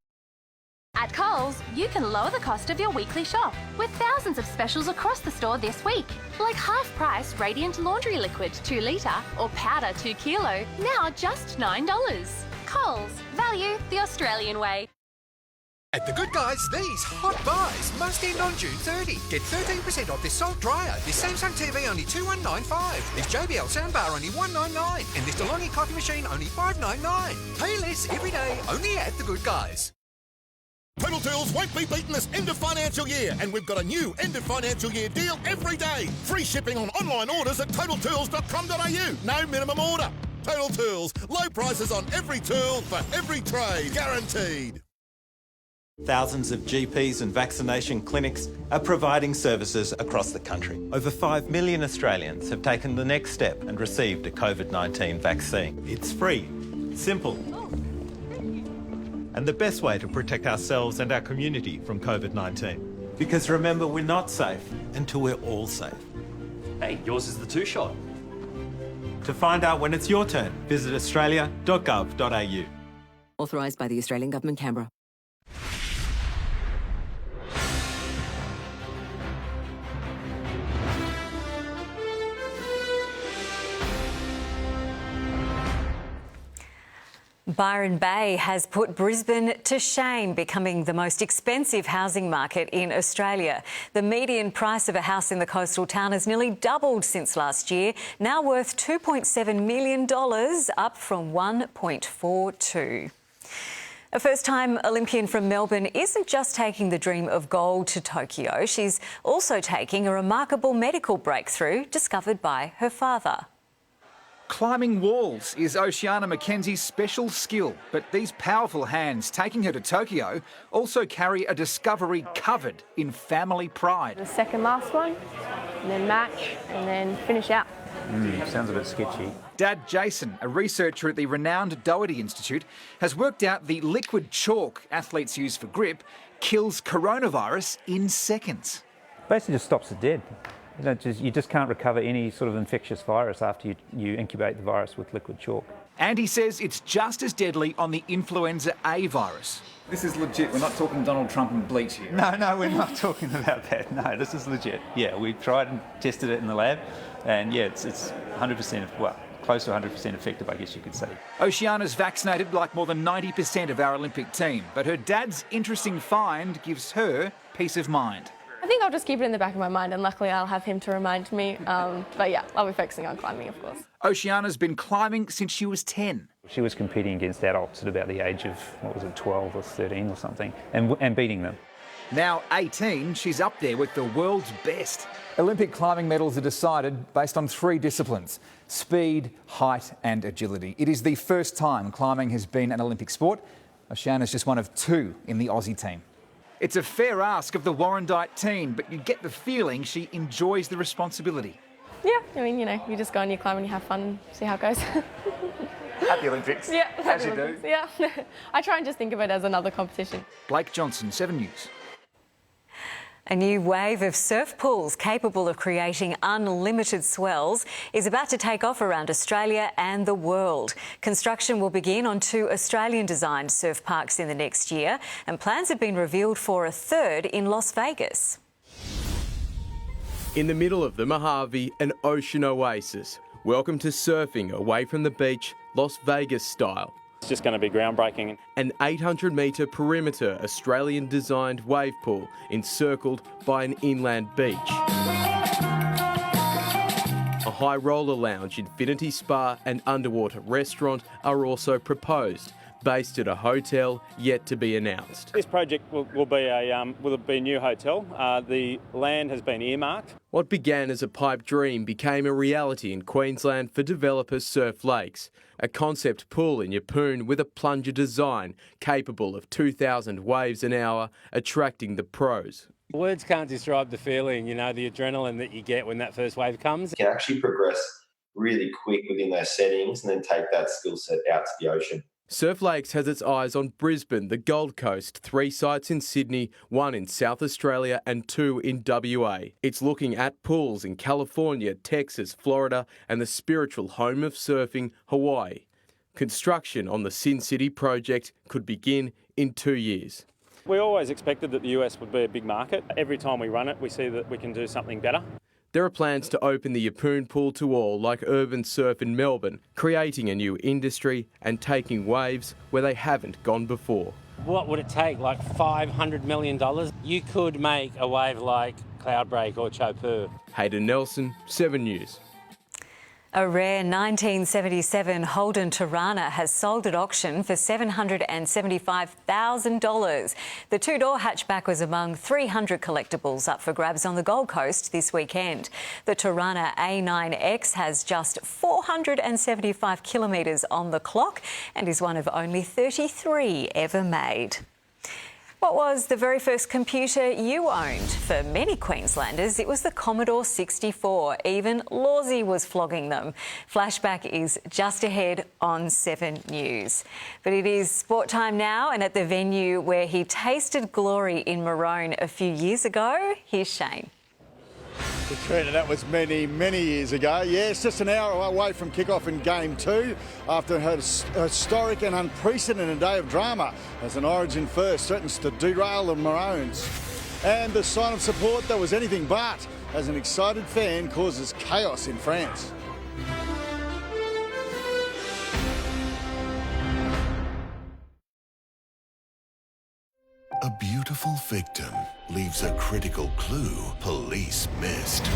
S25: At Coles, you can lower the cost of your weekly shop with thousands of specials across the store this week. Like half-price Radiant Laundry Liquid 2 litre or Powder 2 kilo, now just $9. Coles, value the Australian way.
S13: At The Good Guys, these hot buys must end on June 30. Get 13% off this salt dryer, this Samsung TV only $2,195, this JBL soundbar only $199, and this DeLonghi coffee machine only $599. Pay less every day, only at The Good Guys.
S15: Total Tools won't be beaten this end of financial year, and we've got a new end of financial year deal every day. Free shipping on online orders at totaltools.com.au. No minimum order. Total Tools, low prices on every tool for every trade, guaranteed.
S16: Thousands of GPs and vaccination clinics are providing services across the country. Over 5 million Australians have taken the next step and received a COVID-19 vaccine. It's free, simple, and the best way to protect ourselves and our community from COVID-19. Because remember, we're not safe until we're all safe.
S17: Hey, yours is the 2-shot.
S16: To find out when it's your turn, visit australia.gov.au.
S20: Authorised by the Australian Government, Canberra.
S1: Byron Bay has put Brisbane to shame, becoming the most expensive housing market in Australia. The median price of a house in the coastal town has nearly doubled since last year, now worth $2.7 million, up from $1.42. A first-time Olympian from Melbourne isn't just taking the dream of gold to Tokyo, she's also taking a remarkable medical breakthrough discovered by her father.
S21: Climbing walls is Oceana Mackenzie's special skill, but these powerful hands taking her to Tokyo also carry a discovery covered in family pride.
S23: The second last one, and then match, and then finish out.
S21: Sounds a bit sketchy. Dad Jason, a researcher at the renowned Doherty Institute, has worked out the liquid chalk athletes use for grip kills coronavirus in seconds.
S27: Basically just stops it dead. You just can't recover any sort of infectious virus after you incubate the virus with liquid chalk.
S21: And he says it's just as deadly on the influenza A virus. This is legit. We're not talking Donald Trump and bleach here.
S27: No, we're not talking about that. No, this is legit. Yeah, we tried and tested it in the lab, and yeah, it's 100%, well, close to 100% effective, I guess you could say.
S21: Oceana's vaccinated like more than 90% of our Olympic team, but her dad's interesting find gives her peace of mind.
S23: I think I'll just keep it in the back of my mind, and luckily I'll have him to remind me. But yeah, I'll be focusing on climbing, of course.
S21: Oceana's been climbing since she was 10.
S27: She was competing against adults at about the age of, 12 or 13 or something, and beating them.
S21: Now 18, she's up there with the world's best. Olympic climbing medals are decided based on 3 disciplines: speed, height and agility. It is the first time climbing has been an Olympic sport. Oceana's just one of 2 in the Aussie team. It's a fair ask of the Warrandyte team, but you get the feeling she enjoys the responsibility.
S23: Yeah, I mean, you just go and you climb and you have fun and see how it goes.
S21: At the Olympics.
S23: Yeah,
S21: as you do.
S23: Yeah, I try and just think of it as another competition.
S21: Blake Johnson, 7 News.
S1: A new wave of surf pools capable of creating unlimited swells is about to take off around Australia and the world. Construction will begin on 2 Australian-designed surf parks in the next year, and plans have been revealed for a 3rd in Las Vegas.
S29: In the middle of the Mojave, an ocean oasis. Welcome to surfing away from the beach, Las Vegas style.
S2: It's just going to be groundbreaking.
S29: An 800-metre perimeter Australian-designed wave pool encircled by an inland beach. A high roller lounge, infinity spa and underwater restaurant are also proposed, based at a hotel yet to be announced.
S2: This project will be a new hotel. The land has been earmarked.
S29: What began as a pipe dream became a reality in Queensland for developer Surf Lakes, a concept pool in Yeppoon with a plunger design capable of 2,000 waves an hour, attracting the pros.
S3: Words can't describe the feeling, you know, the adrenaline that you get when that first wave comes.
S4: You can actually progress really quick within those settings and then take that skill set out to the ocean.
S29: Surf Lakes has its eyes on Brisbane, the Gold Coast, 3 sites in Sydney, 1 in South Australia and 2 in WA. It's looking at pools in California, Texas, Florida and the spiritual home of surfing, Hawaii. Construction on the Sin City project could begin in 2 years.
S2: We always expected that the US would be a big market. Every time we run it, we see that we can do something better.
S29: There are plans to open the Yeppoon pool to all, like Urban Surf in Melbourne, creating a new industry and taking waves where they haven't gone before.
S3: What would it take, like $500 million? You could make a wave like Cloudbreak or Chopu.
S29: Hayden Nelson, 7 News.
S1: A rare 1977 Holden Tirana has sold at auction for $775,000. The two-door hatchback was among 300 collectibles up for grabs on the Gold Coast this weekend. The Tirana A9X has just 475 kilometres on the clock and is one of only 33 ever made. What was the very first computer you owned? For many Queenslanders, it was the Commodore 64. Even Lawsy was flogging them. Flashback is just ahead on 7 News. But it is sport time now, and at the venue where he tasted glory in Maroon a few years ago, here's Shane.
S9: Katrina, that was many, many years ago. Yeah, it's just an hour away from kick-off in Game 2 after a historic and unprecedented day of drama as an Origin first threatens to derail the Maroons. And the sign of support that was anything but, as an excited fan causes chaos in France.
S5: A beautiful victim leaves a critical clue police missed.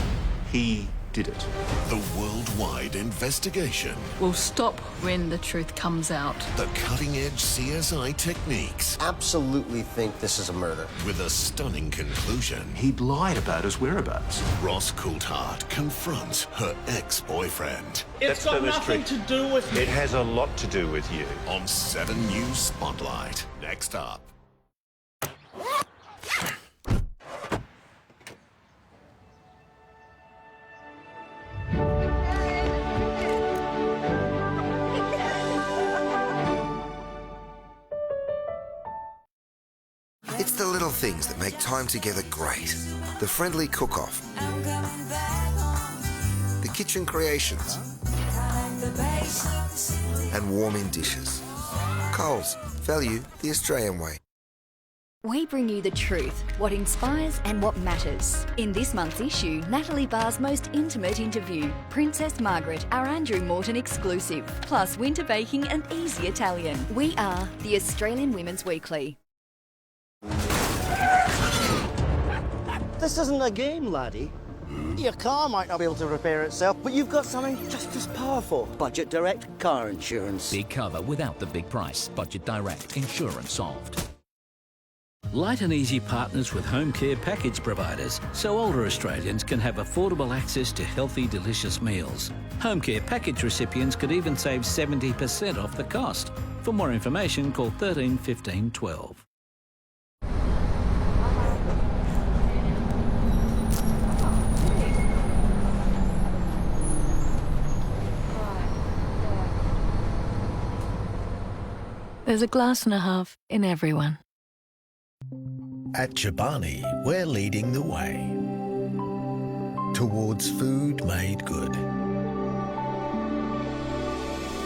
S5: He did it. The worldwide investigation.
S11: We'll stop when the truth comes out.
S5: The cutting-edge CSI techniques.
S7: Absolutely think this is a murder.
S5: With a stunning conclusion.
S18: He'd lied about his whereabouts.
S5: Ross Coulthard confronts her ex-boyfriend.
S19: It's got nothing to do with me.
S18: It has a lot to do with you.
S5: On 7 News Spotlight. Next up.
S26: It's the little things that make time together great. The friendly cook-off. The kitchen creations. And warming dishes. Coles. Value the Australian way.
S28: We bring you the truth, what inspires and what matters. In this month's issue, Natalie Barr's most intimate interview, Princess Margaret, our Andrew Morton exclusive, plus winter baking and easy Italian. We are the Australian Women's Weekly.
S30: This isn't a game, laddie. Your car might not be able to repair itself, but you've got something just as powerful. Budget Direct car insurance.
S31: Big cover without the big price. Budget Direct. Insurance solved. Light and Easy partners with home care package providers so older Australians can have affordable access to healthy, delicious meals. Home care package recipients could even save 70% off the cost. For more information, call 13 15 12.
S24: There's a glass and a half in everyone.
S22: At Chobani, we're leading the way towards food made good.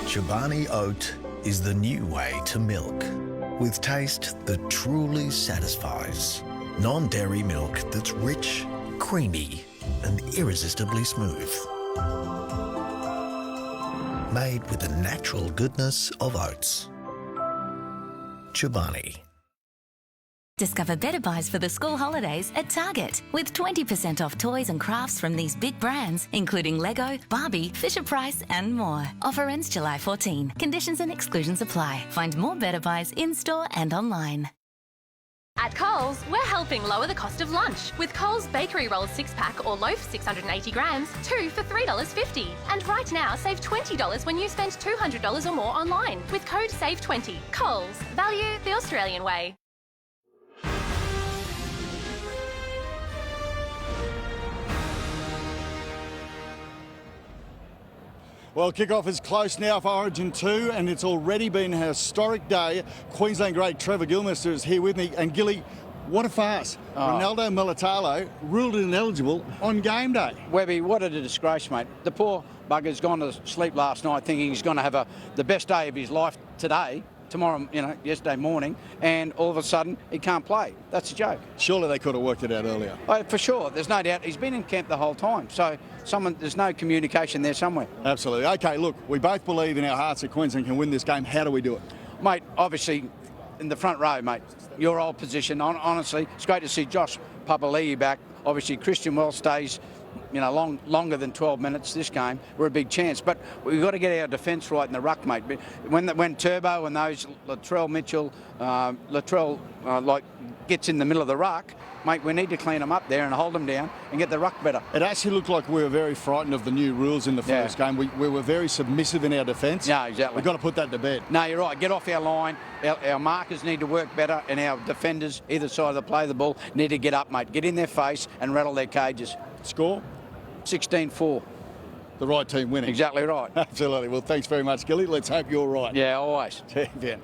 S22: Chobani Oat is the new way to milk, with taste that truly satisfies. Non-dairy milk that's rich, creamy, and irresistibly smooth. Made with the natural goodness of oats.
S5: Chobani.
S6: Discover better buys for the school holidays at Target with 20% off toys and crafts from these big brands, including Lego, Barbie, Fisher-Price and more. Offer ends July 14. Conditions and exclusions apply. Find more better buys in-store and online.
S23: At Coles, we're helping lower the cost of lunch with Coles Bakery Rolls 6-pack or loaf 680 grams, 2 for $3.50. And right now, save $20 when you spend $200 or more online with code SAVE20. Coles, value the Australian way.
S9: Well, kick-off is close now for Origin 2, and it's already been a historic day. Queensland great Trevor Gilmester is here with me. And Gilly, what a farce. Ronaldo Mulitalo ruled ineligible on game day.
S8: Webby, what a disgrace, mate. The poor bugger's gone to sleep last night thinking he's going to have the best day of his life today. Tomorrow, yesterday morning, and all of a sudden he can't play. That's a joke.
S9: Surely they could have worked it out earlier.
S8: Oh, for sure, there's no doubt. He's been in camp the whole time, so there's no communication there somewhere.
S9: Absolutely. Okay, look, we both believe in our hearts that Queensland can win this game. How do we do it?
S8: Mate, obviously, in the front row, mate, your old position. Honestly, it's great to see Josh Papali'i back. Obviously, Christian Wells stays longer than 12 minutes this game. We're a big chance, but we've got to get our defence right in the ruck, mate. When Turbo and those Latrell Mitchell, gets in the middle of the ruck, mate, we need to clean them up there and hold them down and get the ruck better.
S9: It actually looked like we were very frightened of the new rules in the first game. We were very submissive in our defence.
S8: Yeah, exactly.
S9: We've got to put that to bed.
S8: No, you're right. Get off our line. Our markers need to work better, and our defenders, either side of the play of the ball, need to get up, mate. Get in their face and rattle their cages.
S9: Score?
S8: 16-4.
S9: The right team winning.
S8: Exactly right.
S9: Absolutely. Well, thanks very much, Gilly. Let's hope you're right.
S8: Yeah, always.
S9: Yeah.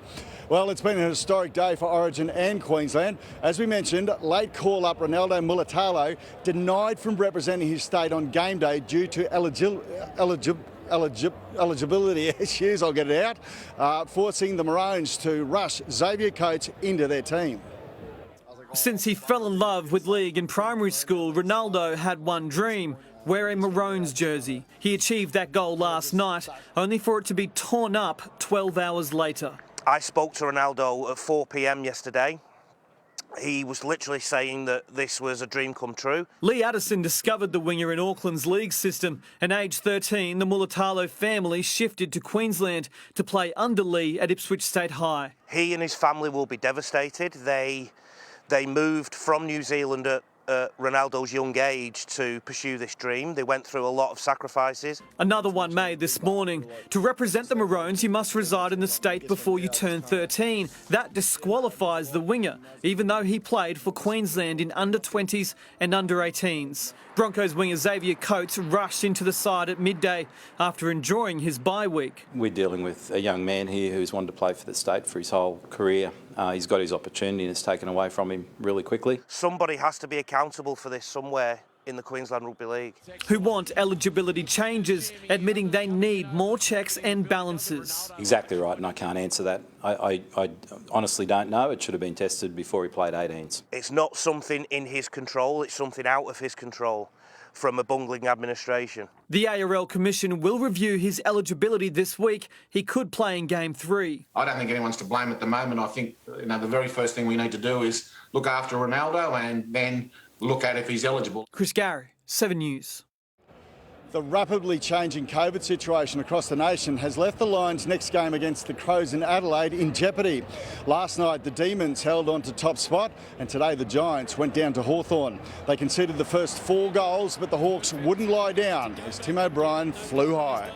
S9: Well, it's been an historic day for Origin and Queensland. As we mentioned, late call-up Ronaldo Mulitalo denied from representing his state on game day due to eligibility issues, I'll get it out, forcing the Maroons to rush Xavier Coates into their team.
S10: Since he fell in love with league in primary school, Ronaldo had one dream: wear a Maroons jersey. He achieved that goal last night, only for it to be torn up 12 hours later.
S12: I spoke to Ronaldo at 4 p.m. yesterday. He was literally saying that this was a dream come true.
S10: Lee Addison discovered the winger in Auckland's league system, and aged 13, the Mulitalo family shifted to Queensland to play under Lee at Ipswich State High.
S12: He and his family will be devastated. They moved from New Zealand at Ronaldo's young age to pursue this dream. They went through a lot of sacrifices.
S10: Another one made this morning. To represent the Maroons, you must reside in the state before you turn 13. That disqualifies the winger, even though he played for Queensland in under-20s and under-18s. Broncos winger Xavier Coates rushed into the side at midday after enjoying his bye week.
S13: We're dealing with a young man here who's wanted to play for the state for his whole career. He's got his opportunity and it's taken away from him really quickly.
S12: Somebody has to be accountable for this somewhere in the Queensland Rugby League.
S10: Who want eligibility changes, admitting they need more checks and balances.
S13: Exactly right, and I can't answer that. I honestly don't know. It should have been tested before he played 18s.
S12: It's not something in his control, it's something out of his control from a bungling administration.
S10: The ARL Commission will review his eligibility this week. He could play in Game 3.
S14: I don't think anyone's to blame at the moment. I think the very first thing we need to do is look after Ronaldo and then look at if he's eligible.
S10: Chris Gary, 7 News.
S9: The rapidly changing COVID situation across the nation has left the Lions' next game against the Crows in Adelaide in jeopardy. Last night, the Demons held on to top spot, and today the Giants went down to Hawthorn. They conceded the first 4 goals, but the Hawks wouldn't lie down as Tim O'Brien flew high.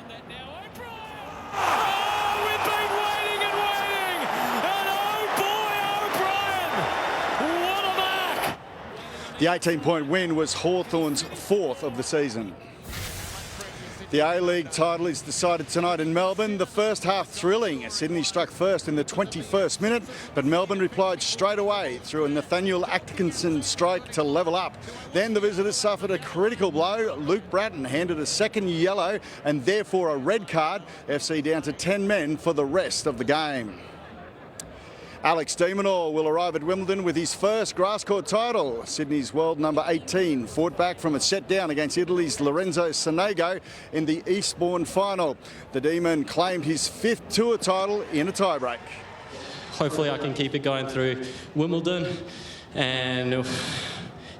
S9: The 18-point win was Hawthorn's 4th of the season. The A-League title is decided tonight in Melbourne. The first half thrilling. Sydney struck first in the 21st minute, but Melbourne replied straight away through a Nathaniel Atkinson strike to level up. Then the visitors suffered a critical blow. Luke Bratton handed a second yellow and therefore a red card. FC down to 10 men for the rest of the game. Alex de Minaur will arrive at Wimbledon with his first grass court title. Sydney's world number 18 fought back from a set down against Italy's Lorenzo Sonego in the Eastbourne final. The Demon claimed his 5th tour title in a tiebreak.
S2: hopefully I can keep it going through Wimbledon, and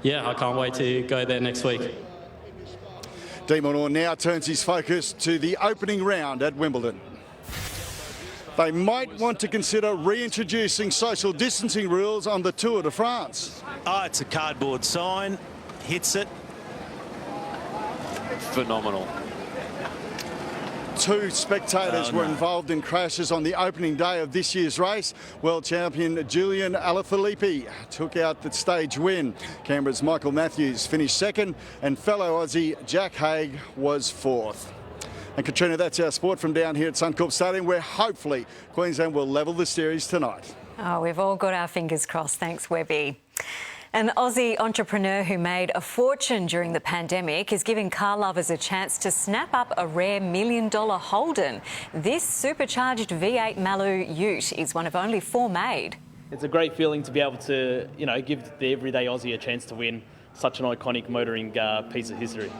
S2: yeah, I can't wait to go there next week.
S9: De Minaur now turns his focus to the opening round at Wimbledon. They might want to consider reintroducing social distancing rules on the Tour de France.
S18: Oh, it's a cardboard sign, hits it. Phenomenal.
S9: 2 spectators were involved in crashes on the opening day of this year's race. World champion Julian Alaphilippe took out the stage win. Canberra's Michael Matthews finished second, and fellow Aussie Jack Haig was fourth. And Katrina, that's our sport from down here at Suncorp Stadium, where hopefully Queensland will level the series tonight.
S1: Oh, we've all got our fingers crossed. Thanks, Webby. An Aussie entrepreneur who made a fortune during the pandemic is giving car lovers a chance to snap up a rare $1 million Holden. This supercharged V8 Maloo ute is one of only 4 made.
S3: It's a great feeling to be able to, give the everyday Aussie a chance to win such an iconic motoring piece of history.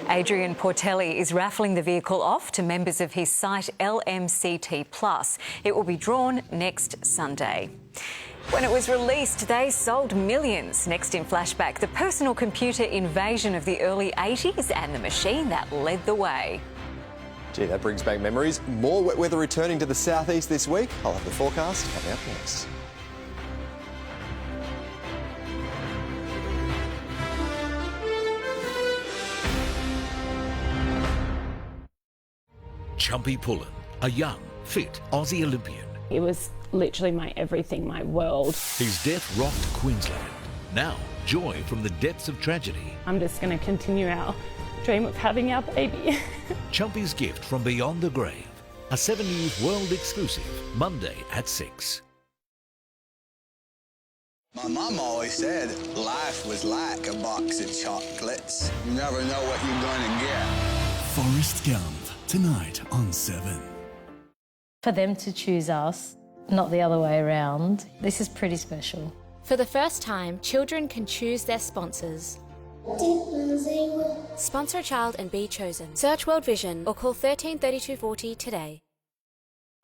S1: Adrian Portelli is raffling the vehicle off to members of his site LMCT+. It will be drawn next Sunday. When it was released, they sold millions. Next in Flashback, the personal computer invasion of the early 80s and the machine that led the way.
S4: Gee, that brings back memories. More wet weather returning to the southeast this week. I'll have the forecast coming up next.
S22: Chumpy Pullen, a young, fit Aussie Olympian.
S15: It was literally my everything, my world.
S22: His death rocked Queensland. Now, joy from the depths of tragedy.
S15: I'm just going to continue our dream of having our baby.
S22: Chumpy's gift from beyond the grave. A 7 News World exclusive, Monday at 6.
S16: My mum always said life was like a box of chocolates. You never know what you're going to get.
S17: Forrest Gump, tonight on 7.
S20: For them to choose us, not the other way around, this is pretty special.
S21: For the first time, children can choose their sponsors. Sponsor a child and be chosen. Search World Vision or call 13 32 40 today.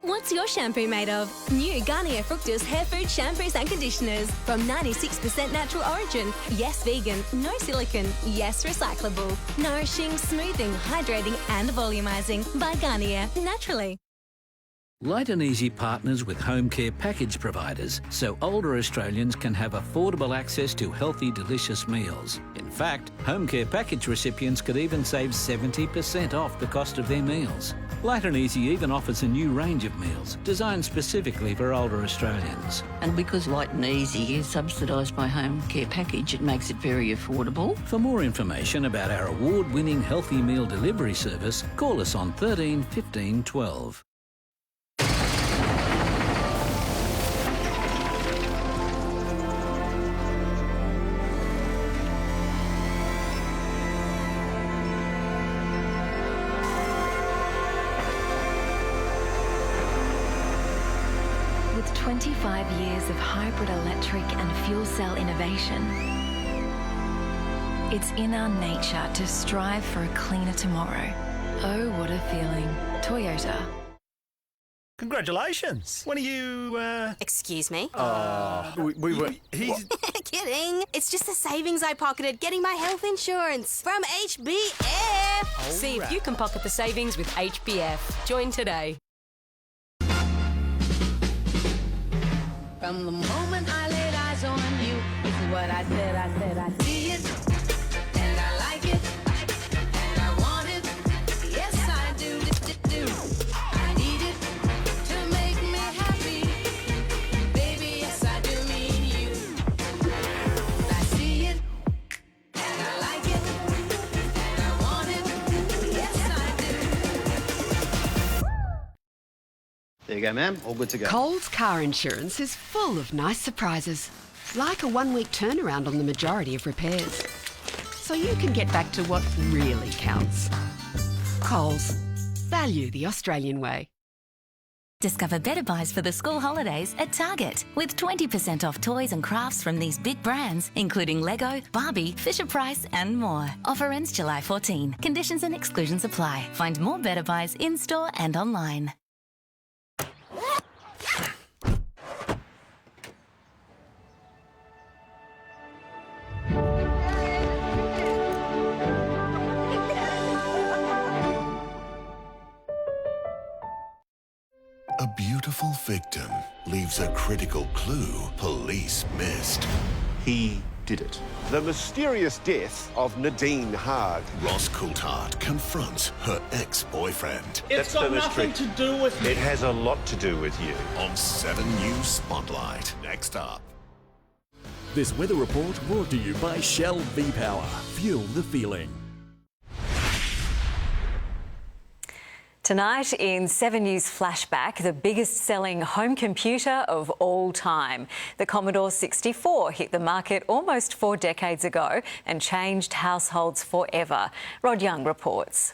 S25: What's your shampoo made of? New Garnier Fructis hair food shampoos and conditioners from 96% natural origin. Yes, vegan. No silicone. Yes, recyclable. Nourishing, smoothing, hydrating and volumizing by Garnier. Naturally.
S31: Light and Easy partners with home care package providers so older Australians can have affordable access to healthy, delicious meals. In fact, home care package recipients could even save 70% off the cost of their meals. Light and Easy even offers a new range of meals designed specifically for older Australians.
S27: And because Light and Easy is subsidised by home care package, it makes it very affordable.
S31: For more information about our award-winning healthy meal delivery service, call us on 13 15 12.
S28: With 25 years of hybrid electric and fuel cell innovation, it's in our nature to strive for a cleaner tomorrow. Oh, what a feeling. Toyota.
S29: Congratulations. When are you,
S32: Excuse me?
S29: we were... He's...
S32: Kidding. It's just the savings I pocketed getting my health insurance from HBF.
S33: See if you can pocket the savings with HBF. Join today.
S34: From the moment I laid eyes on you, it's what I said, I see it, and I like it, and I want it, yes I do, I need it to make me happy, baby, yes I do mean you, I see it, and I like it, and I want it, yes I do.
S7: There you go, ma'am. All good to go.
S35: Coles Car Insurance is full of nice surprises, like a 1-week turnaround on the majority of repairs. So you can get back to what really counts. Coles. Value the Australian way.
S6: Discover better buys for the school holidays at Target with 20% off toys and crafts from these big brands, including Lego, Barbie, Fisher-Price and more. Offer ends July 14. Conditions and exclusions apply. Find more better buys in-store and online.
S17: leaves a critical clue police missed.
S2: He did it. The mysterious death of Nadine Hard.
S17: Ross Coulthard confronts her ex-boyfriend.
S5: It's got nothing to do with me.
S2: It has a lot to do with you.
S17: On 7 News Spotlight. Next up.
S8: This weather report brought to you by Shell V-Power. Fuel the feeling.
S1: Tonight in 7 News Flashback, the biggest selling home computer of all time. The Commodore 64 hit the market almost 4 decades ago and changed households forever. Rod Young reports.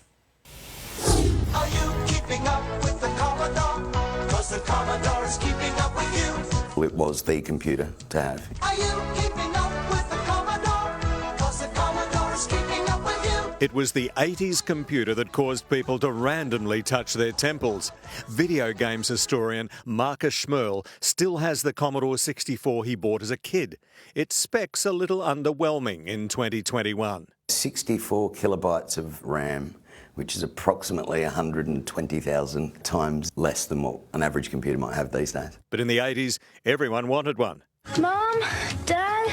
S9: Are you keeping up with the Commodore? 'Cause the Commodore is keeping up with you.
S10: It was the computer to have.
S9: Are you keeping up with the Commodore? 'Cause the Commodore is keeping up with you.
S11: It was the 80s computer that caused people to randomly touch their temples. Video games historian Marcus Schmerl still has the Commodore 64 he bought as a kid. Its specs a little underwhelming in 2021.
S10: 64 kilobytes of RAM, which is approximately 120,000 times less than what an average computer might have these days.
S11: But in the 80s, everyone wanted one.
S12: Mum, Dad,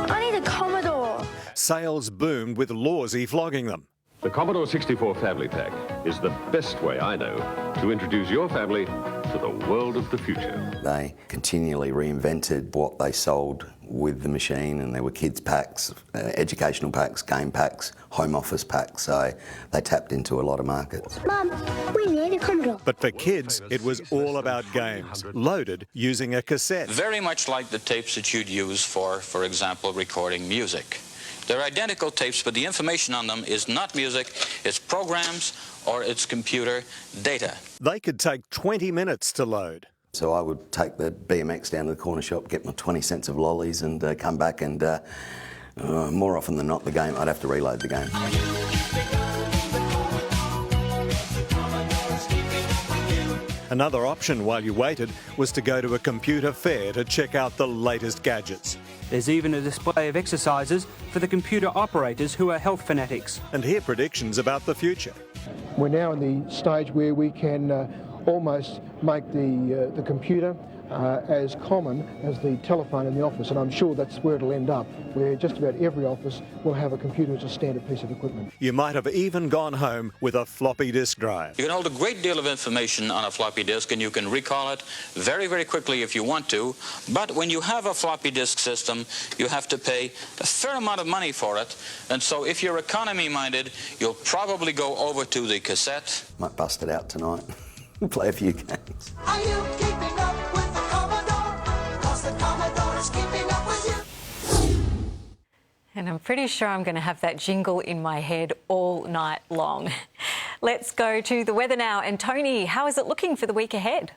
S12: I need a Commodore.
S11: Sales boomed with Lawsy flogging them.
S13: The Commodore 64 Family Pack is the best way I know to introduce your family to the world of the future.
S10: They continually reinvented what they sold with the machine, and there were kids packs, educational packs, game packs, home office packs, so they tapped into a lot of markets.
S12: Mum, we need a Commodore.
S11: But for kids, it was all about games, loaded using a cassette.
S14: Very much like the tapes that you'd use for example, recording music. They're identical tapes, but the information on them is not music, it's programs or it's computer data.
S11: They could take 20 minutes to load.
S10: So I would take the BMX down to the corner shop, get my 20 cents of lollies and come back and more often than not I'd have to reload the game.
S11: Another option while you waited was to go to a computer fair to check out the latest gadgets.
S18: There's even a display of exercises for the computer operators who are health fanatics.
S11: And hear predictions about the future.
S19: We're now in the stage where we can almost make the computer as common as the telephone in the office, and I'm sure that's where it'll end up, where just about every office will have a computer as a standard piece of equipment.
S11: You might have even gone home with a floppy disk drive.
S14: You can hold a great deal of information on a floppy disk and you can recall it very, very quickly if you want to, but when you have a floppy disk system, you have to pay a fair amount of money for it, and so if you're economy-minded, you'll probably go over to the cassette.
S10: Might bust it out tonight and play a few games.
S9: Are you keeping up with the Commodore? 'Cause the Commodore is keeping up with you.
S1: And I'm pretty sure I'm going to have that jingle in my head all night long. Let's go to the weather now. And Tony, how is it looking for the week ahead?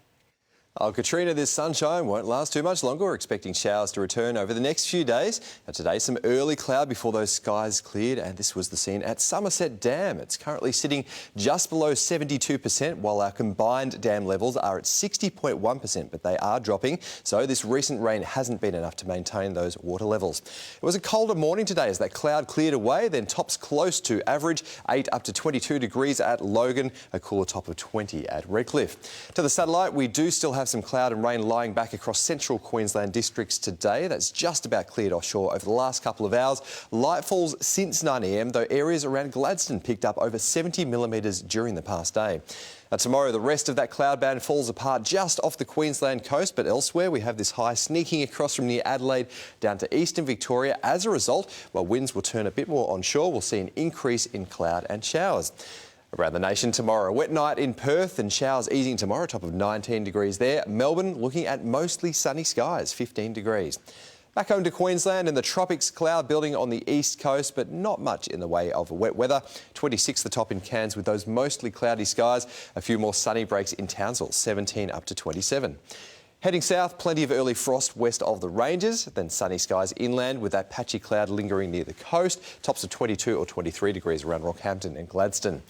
S4: Oh, Katrina, this sunshine won't last too much longer. We're expecting showers to return over the next few days. And today, some early cloud before those skies cleared, and this was the scene at Somerset Dam. It's currently sitting just below 72%, while our combined dam levels are at 60.1%, but they are dropping. So this recent rain hasn't been enough to maintain those water levels. It was a colder morning today as that cloud cleared away, then tops close to average, 8 up to 22 degrees at Logan, a cooler top of 20 at Redcliffe. To the satellite, we do still have some cloud and rain lying back across central Queensland districts today. That's just about cleared offshore over the last couple of hours. Light falls since 9 a.m, though areas around Gladstone picked up over 70 millimetres during the past day. Now, tomorrow, the rest of that cloud band falls apart just off the Queensland coast, but elsewhere we have this high sneaking across from near Adelaide down to eastern Victoria. As a result, while winds will turn a bit more onshore, we'll see an increase in cloud and showers. Around the nation tomorrow, a wet night in Perth and showers easing tomorrow, top of 19 degrees there. Melbourne looking at mostly sunny skies, 15 degrees. Back home to Queensland and the tropics, cloud building on the east coast, but not much in the way of wet weather. 26 the top in Cairns with those mostly cloudy skies. A few more sunny breaks in Townsville, 17 up to 27. Heading south, plenty of early frost west of the ranges, then sunny skies inland with that patchy cloud lingering near the coast. Tops of 22 or 23 degrees around Rockhampton and Gladstone.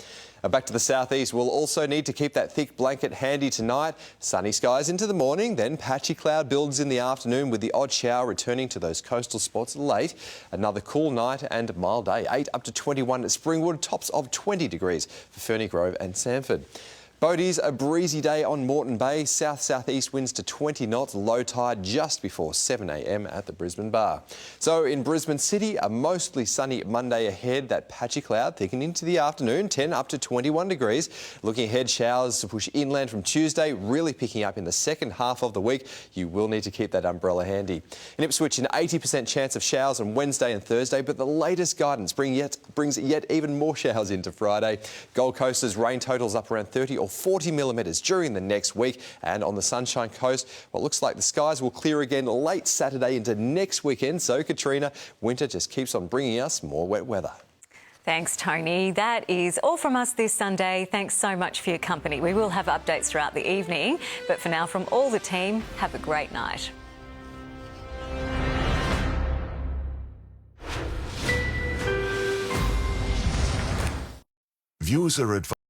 S4: Back to the southeast, we'll also need to keep that thick blanket handy tonight. Sunny skies into the morning, then patchy cloud builds in the afternoon with the odd shower returning to those coastal spots late. Another cool night and mild day, 8 up to 21 at Springwood, tops of 20 degrees for Ferny Grove and Sanford. Boaties, a breezy day on Moreton Bay. South-southeast winds to 20 knots, low tide just before 7 a.m. at the Brisbane Bar. So in Brisbane City, a mostly sunny Monday ahead. That patchy cloud thickening into the afternoon, 10 up to 21 degrees. Looking ahead, showers to push inland from Tuesday, really picking up in the second half of the week. You will need to keep that umbrella handy. In Ipswich, an 80% chance of showers on Wednesday and Thursday, but the latest guidance brings yet even more showers into Friday. Gold Coast's rain totals up around 30 or 40 millimetres during the next week, and on the Sunshine Coast, well, it looks like the skies will clear again late Saturday into next weekend. So, Katrina, winter just keeps on bringing us more wet weather.
S1: Thanks, Tony. That is all from us this Sunday. Thanks so much for your company. We will have updates throughout the evening, but for now, from all the team, have a great night.
S17: Viewers are advised